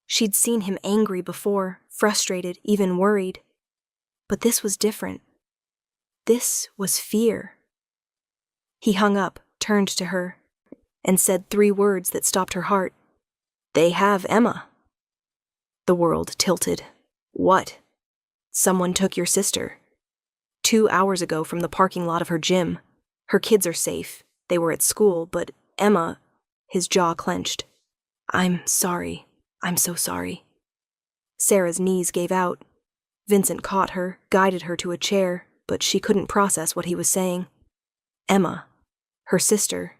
She'd seen him angry before, frustrated, even worried. But this was different. This was fear. He hung up, turned to her, and said 3 words that stopped her heart. "They have Emma." The world tilted. "What?" "Someone took your sister. 2 hours ago from the parking lot of her gym. Her kids are safe. They were at school, but Emma..." His jaw clenched. "I'm sorry. I'm so sorry." Sarah's knees gave out. Vincent caught her, guided her to a chair, but she couldn't process what he was saying. Emma. Her sister.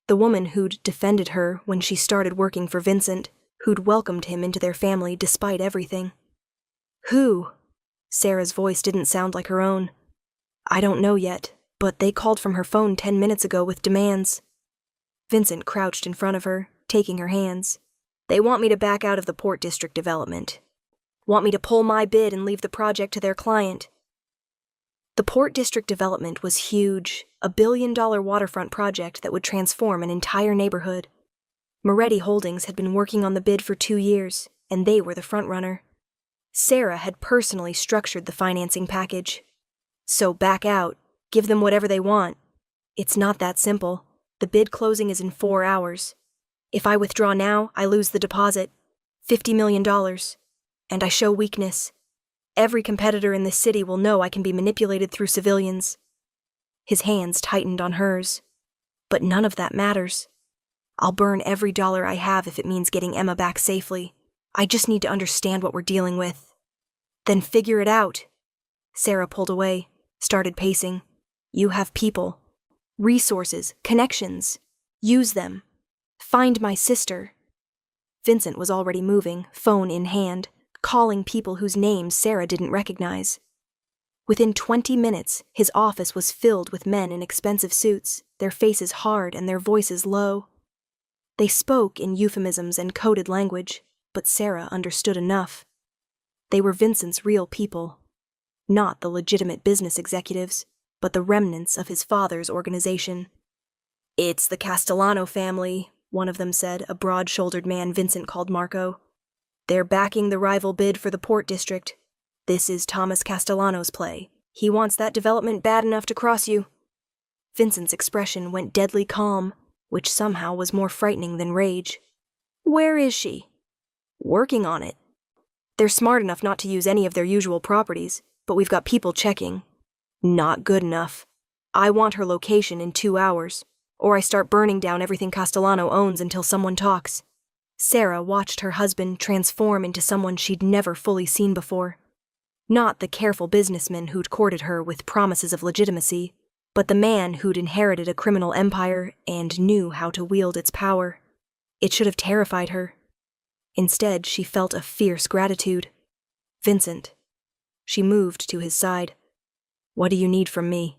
The woman who'd defended her when she started working for Vincent, who'd welcomed him into their family despite everything. "Who?" Sarah's voice didn't sound like her own. "I don't know yet, but they called from her phone 10 minutes ago with demands." Vincent crouched in front of her, taking her hands. "They want me to back out of the Port District development. Want me to pull my bid and leave the project to their client." The Port District development was huge, a $1 billion waterfront project that would transform an entire neighborhood. Moretti Holdings had been working on the bid for 2 years, and they were the frontrunner. Sarah had personally structured the financing package. So back out, give them whatever they want. It's not that simple. The bid closing is in 4 hours. If I withdraw now, I lose the deposit, $50 million, and I show weakness. Every competitor in this city will know I can be manipulated through civilians. His hands tightened on hers. But none of that matters. I'll burn every dollar I have if it means getting Emma back safely. I just need to understand what we're dealing with. Then figure it out. Sarah pulled away, started pacing. You have people, resources, connections. Use them. Find my sister. Vincent was already moving, phone in hand, calling people whose names Sarah didn't recognize. Within 20 minutes, his office was filled with men in expensive suits, their faces hard and their voices low. They spoke in euphemisms and coded language, but Sarah understood enough. They were Vincent's real people. Not the legitimate business executives, but the remnants of his father's organization. "It's the Castellano family," one of them said, a broad-shouldered man Vincent called Marco. "They're backing the rival bid for the Port District. This is Thomas Castellano's play. He wants that development bad enough to cross you." Vincent's expression went deadly calm, which somehow was more frightening than rage. "Where is she?" "Working on it. They're smart enough not to use any of their usual properties, but we've got people checking. Not good enough. I want her location in 2 hours, or I start burning down everything Castellano owns until someone talks." Sarah watched her husband transform into someone she'd never fully seen before. Not the careful businessman who'd courted her with promises of legitimacy, but the man who'd inherited a criminal empire and knew how to wield its power. It should have terrified her. Instead, she felt a fierce gratitude. "Vincent." She moved to his side. "What do you need from me?"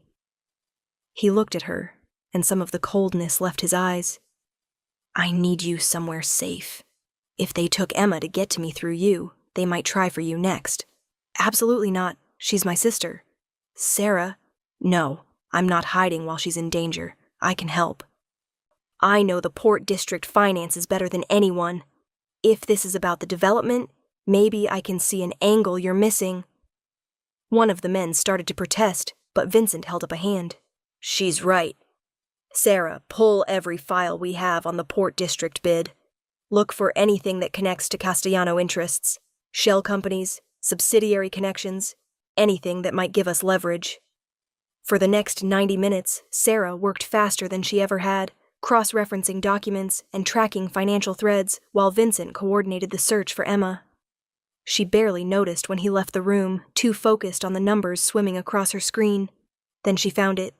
He looked at her, and some of the coldness left his eyes. "I need you somewhere safe. If they took Emma to get to me through you, they might try for you next." "Absolutely not. She's my sister." "Sarah." "No, I'm not hiding while she's in danger. I can help. I know the Port District finances better than anyone. If this is about the development, maybe I can see an angle you're missing." One of the men started to protest, but Vincent held up a hand. "She's right. Sarah, pull every file we have on the Port District bid. Look for anything that connects to Castellano interests, shell companies, subsidiary connections, anything that might give us leverage." For the next 90 minutes, Sarah worked faster than she ever had, cross-referencing documents and tracking financial threads while Vincent coordinated the search for Emma. She barely noticed when he left the room, too focused on the numbers swimming across her screen. Then she found it.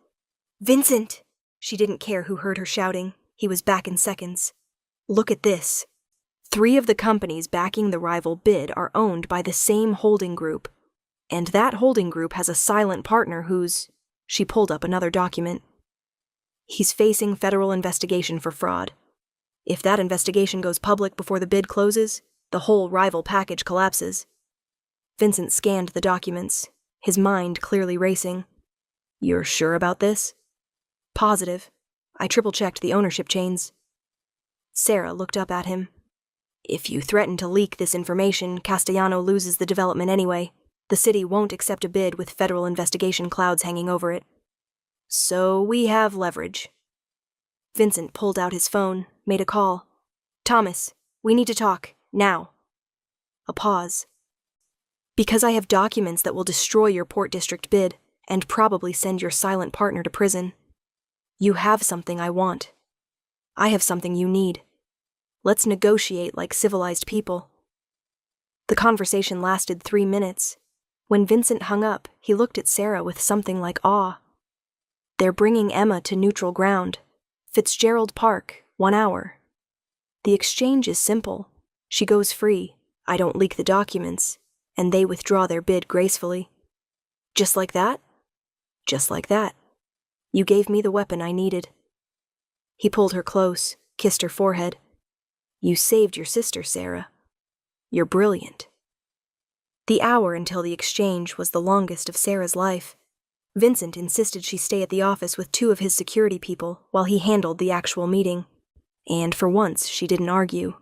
"Vincent!" She didn't care who heard her shouting. He was back in seconds. "Look at this. 3 of the companies backing the rival bid are owned by the same holding group. And that holding group has a silent partner who's..." She pulled up another document. "He's facing federal investigation for fraud. If that investigation goes public before the bid closes, the whole rival package collapses." Vincent scanned the documents, his mind clearly racing. "You're sure about this?" "Positive. I triple-checked the ownership chains." Sarah looked up at him. "If you threaten to leak this information, Castellano loses the development anyway. The city won't accept a bid with federal investigation clouds hanging over it. So we have leverage." Vincent pulled out his phone, made a call. "Thomas, we need to talk, now." A pause. "Because I have documents that will destroy your Port District bid and probably send your silent partner to prison. You have something I want. I have something you need. Let's negotiate like civilized people." The conversation lasted 3 minutes. When Vincent hung up, he looked at Sarah with something like awe. "They're bringing Emma to neutral ground. Fitzgerald Park, 1 hour. The exchange is simple. She goes free, I don't leak the documents, and they withdraw their bid gracefully." "Just like that?" "Just like that. You gave me the weapon I needed." He pulled her close, kissed her forehead. "You saved your sister, Sarah. You're brilliant." The hour until the exchange was the longest of Sarah's life. Vincent insisted she stay at the office with 2 of his security people while he handled the actual meeting. And for once, she didn't argue.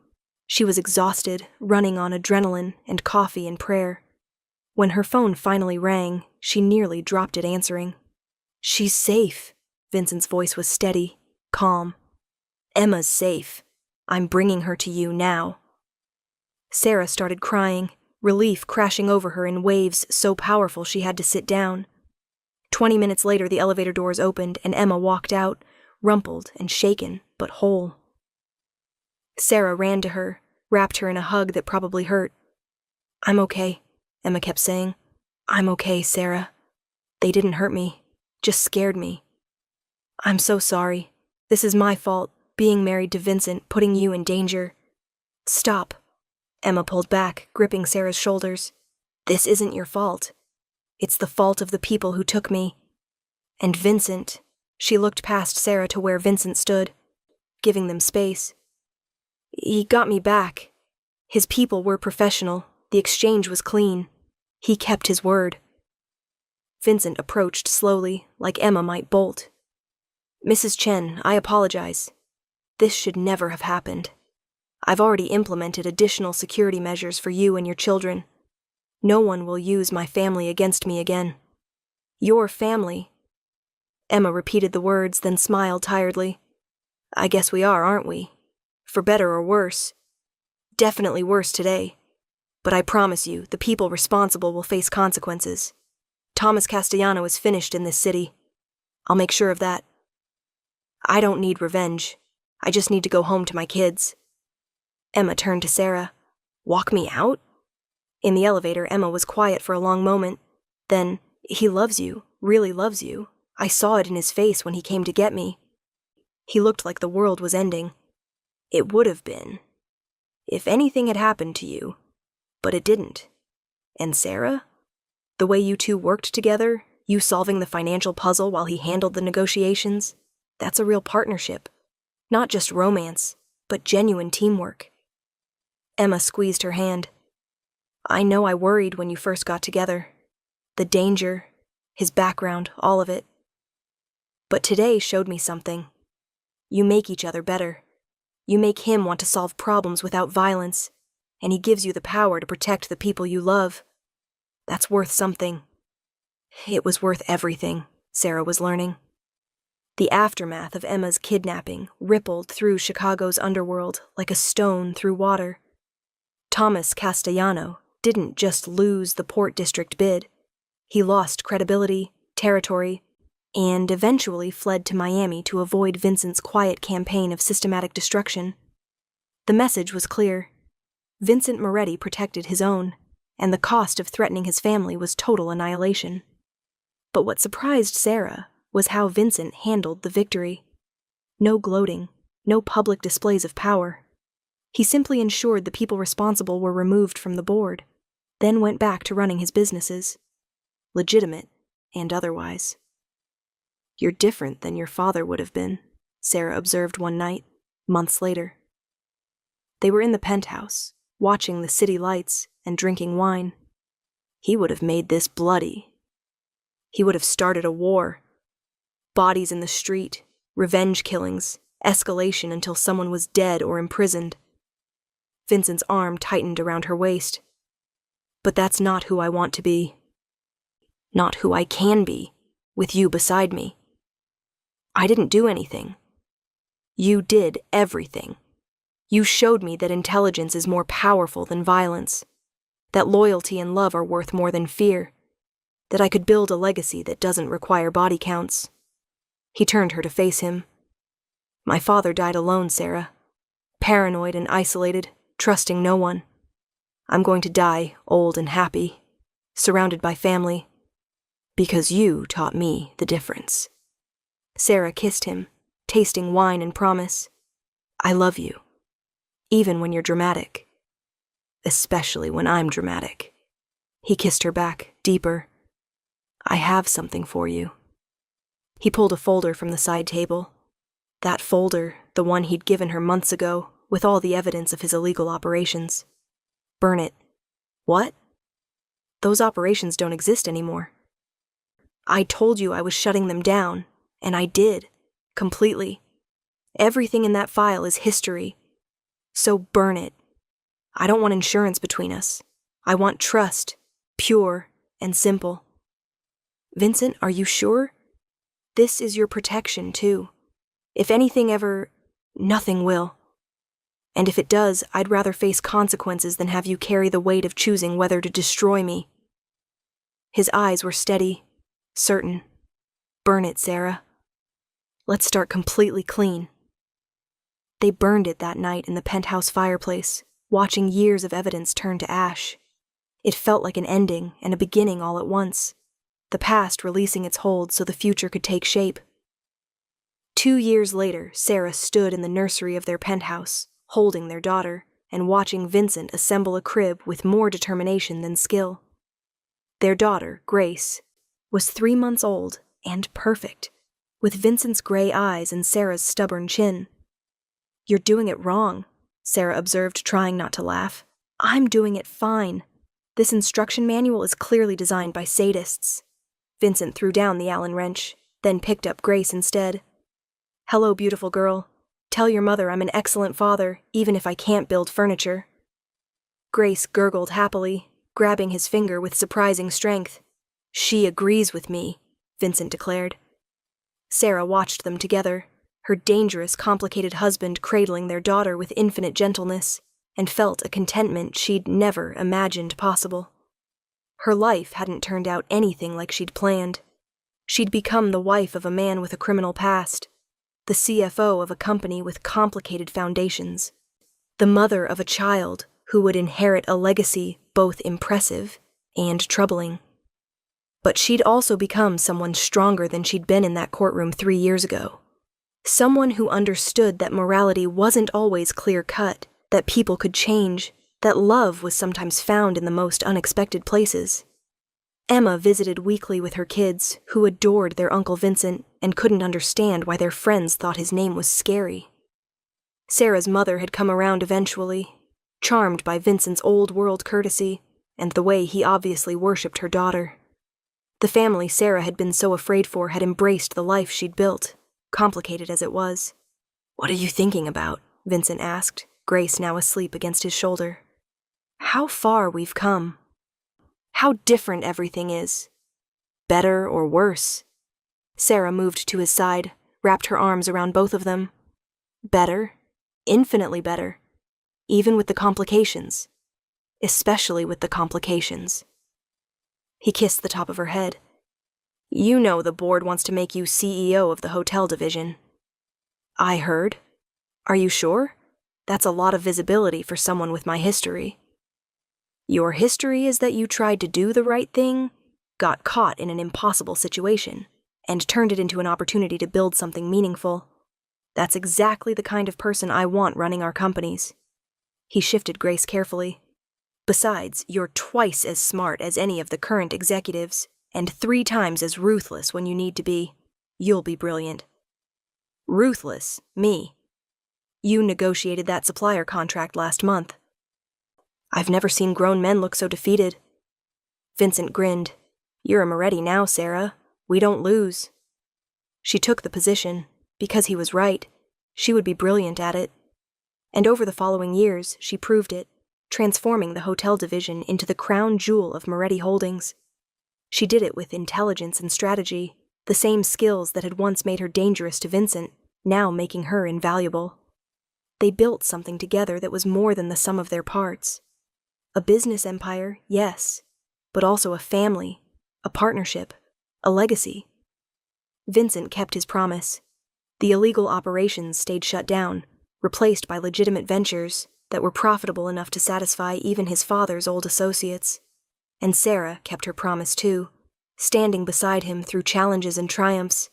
She was exhausted, running on adrenaline and coffee and prayer. When her phone finally rang, she nearly dropped it answering. "She's safe." Vincent's voice was steady, calm. "Emma's safe. I'm bringing her to you now." Sarah started crying, relief crashing over her in waves so powerful she had to sit down. 20 minutes later, the elevator doors opened and Emma walked out, rumpled and shaken, but whole. Sarah ran to her, wrapped her in a hug that probably hurt. "I'm okay," Emma kept saying. "I'm okay, Sarah. They didn't hurt me, just scared me. I'm so sorry. This is my fault, being married to Vincent, putting you in danger." "Stop." Emma pulled back, gripping Sarah's shoulders. "This isn't your fault. It's the fault of the people who took me. And Vincent." She looked past Sarah to where Vincent stood, giving them space. "He got me back. His people were professional. The exchange was clean. He kept his word." Vincent approached slowly, like Emma might bolt. "Mrs. Chen, I apologize. This should never have happened. I've already implemented additional security measures for you and your children. No one will use my family against me again." "Your family." Emma repeated the words, then smiled tiredly. "I guess we are, aren't we? For better or worse. Definitely worse today. But I promise you, the people responsible will face consequences. Thomas Castellano is finished in this city. I'll make sure of that. I don't need revenge. I just need to go home to my kids." Emma turned to Sarah. "Walk me out?" In the elevator, Emma was quiet for a long moment. Then, "He loves you, really loves you. I saw it in his face when he came to get me. He looked like the world was ending. It would have been, if anything had happened to you. But it didn't. And Sarah? The way you 2 worked together, you solving the financial puzzle while he handled the negotiations, that's a real partnership. Not just romance, but genuine teamwork." Emma squeezed her hand. "I know I worried when you first got together. The danger, his background, all of it. But today showed me something. You make each other better. You make him want to solve problems without violence, and he gives you the power to protect the people you love. That's worth something." It was worth everything, Sarah was learning. The aftermath of Emma's kidnapping rippled through Chicago's underworld like a stone through water. Thomas Castellano didn't just lose the Port District bid. He lost credibility, territory, and eventually fled to Miami to avoid Vincent's quiet campaign of systematic destruction. The message was clear. Vincent Moretti protected his own, and the cost of threatening his family was total annihilation. But what surprised Sarah was how Vincent handled the victory. No gloating, no public displays of power. He simply ensured the people responsible were removed from the board, then went back to running his businesses, legitimate and otherwise. "You're different than your father would have been," Sarah observed one night, months later. They were in the penthouse, watching the city lights and drinking wine. "He would have made this bloody. He would have started a war. Bodies in the street, revenge killings, escalation until someone was dead or imprisoned." Vincent's arm tightened around her waist. "But that's not who I want to be. Not who I can be, with you beside me. I didn't do anything. You did everything. You showed me that intelligence is more powerful than violence, that loyalty and love are worth more than fear, that I could build a legacy that doesn't require body counts." He turned her to face him. "My father died alone, Sarah. Paranoid and isolated, trusting no one. I'm going to die old and happy, surrounded by family, because you taught me the difference." Sarah kissed him, tasting wine and promise. "I love you, even when you're dramatic. Especially when I'm dramatic." He kissed her back, deeper. "I have something for you." He pulled a folder from the side table. That folder, the one he'd given her months ago, with all the evidence of his illegal operations. "Burn it." "What?" "Those operations don't exist anymore." "I told you I was shutting them down, and I did, completely. Everything in that file is history. So burn it. I don't want insurance between us. I want trust, pure and simple." "Vincent, are you sure? This is your protection, too. If anything ever... nothing will. And if it does, I'd rather face consequences than have you carry the weight of choosing whether to destroy me." His eyes were steady, certain. "Burn it, Sarah. Let's start completely clean." They burned it that night in the penthouse fireplace, watching years of evidence turn to ash. It felt like an ending and a beginning all at once, the past releasing its hold so the future could take shape. 2 years later, Sarah stood in the nursery of their penthouse, holding their daughter, and watching Vincent assemble a crib with more determination than skill. Their daughter, Grace, was 3 months old and perfect, with Vincent's gray eyes and Sarah's stubborn chin. "You're doing it wrong," Sarah observed, trying not to laugh. "I'm doing it fine. This instruction manual is clearly designed by sadists." Vincent threw down the Allen wrench, then picked up Grace instead. "Hello, beautiful girl. Tell your mother I'm an excellent father, even if I can't build furniture." Grace gurgled happily, grabbing his finger with surprising strength. "She agrees with me," Vincent declared. Sarah watched them together, her dangerous, complicated husband cradling their daughter with infinite gentleness, and felt a contentment she'd never imagined possible. Her life hadn't turned out anything like she'd planned. She'd become the wife of a man with a criminal past, the CFO of a company with complicated foundations, the mother of a child who would inherit a legacy both impressive and troubling. But she'd also become someone stronger than she'd been in that courtroom 3 years ago. Someone who understood that morality wasn't always clear-cut, that people could change, that love was sometimes found in the most unexpected places. Emma visited weekly with her kids, who adored their Uncle Vincent and couldn't understand why their friends thought his name was scary. Sarah's mother had come around eventually, charmed by Vincent's old-world courtesy and the way he obviously worshipped her daughter. The family Sarah had been so afraid for had embraced the life she'd built, complicated as it was. "What are you thinking about?" Vincent asked, Grace now asleep against his shoulder. "How far we've come. How different everything is. Better or worse?" Sarah moved to his side, wrapped her arms around both of them. "Better. Infinitely better. Even with the complications. Especially with the complications." He kissed the top of her head. "You know the board wants to make you CEO of the hotel division." "I heard. Are you sure? That's a lot of visibility for someone with my history." Your history is that you tried to do the right thing, got caught in an impossible situation, and turned it into an opportunity to build something meaningful. That's exactly the kind of person I want running our companies." He shifted Grace carefully. "Besides, you're twice as smart as any of the current executives, and 3 times as ruthless when you need to be. You'll be brilliant." "Ruthless? Me? You negotiated that supplier contract last month." "I've never seen grown men look so defeated." Vincent grinned. "You're a Moretti now, Sarah. We don't lose." She took the position, because he was right. She would be brilliant at it. And over the following years, she proved it, transforming the hotel division into the crown jewel of Moretti Holdings. She did it with intelligence and strategy, the same skills that had once made her dangerous to Vincent, now making her invaluable. They built something together that was more than the sum of their parts. A business empire, yes, but also a family, a partnership, a legacy. Vincent kept his promise. The illegal operations stayed shut down, replaced by legitimate ventures that were profitable enough to satisfy even his father's old associates. And Sarah kept her promise too, standing beside him through challenges and triumphs,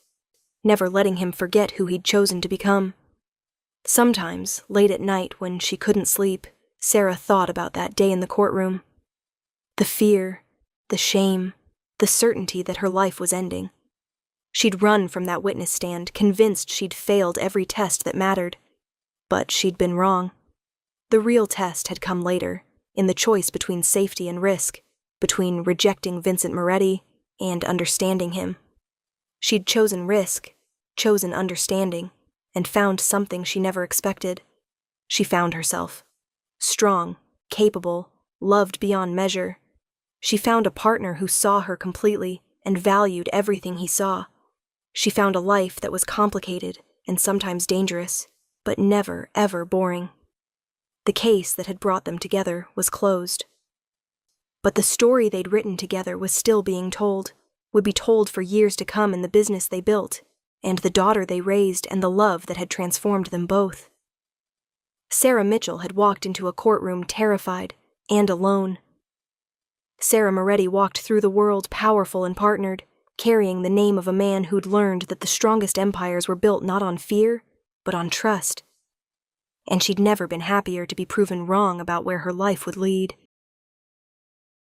never letting him forget who he'd chosen to become. Sometimes, late at night when she couldn't sleep, Sarah thought about that day in the courtroom. The fear, the shame, the certainty that her life was ending. She'd run from that witness stand, convinced she'd failed every test that mattered. But she'd been wrong. The real test had come later, in the choice between safety and risk, between rejecting Vincent Moretti and understanding him. She'd chosen risk, chosen understanding, and found something she never expected. She found herself. Strong, capable, loved beyond measure. She found a partner who saw her completely and valued everything he saw. She found a life that was complicated and sometimes dangerous, but never, ever boring. The case that had brought them together was closed. But the story they'd written together was still being told, would be told for years to come in the business they built, and the daughter they raised and the love that had transformed them both. Sarah Mitchell had walked into a courtroom terrified and alone. Sarah Moretti walked through the world powerful and partnered, carrying the name of a man who'd learned that the strongest empires were built not on fear, but on trust. And she'd never been happier to be proven wrong about where her life would lead.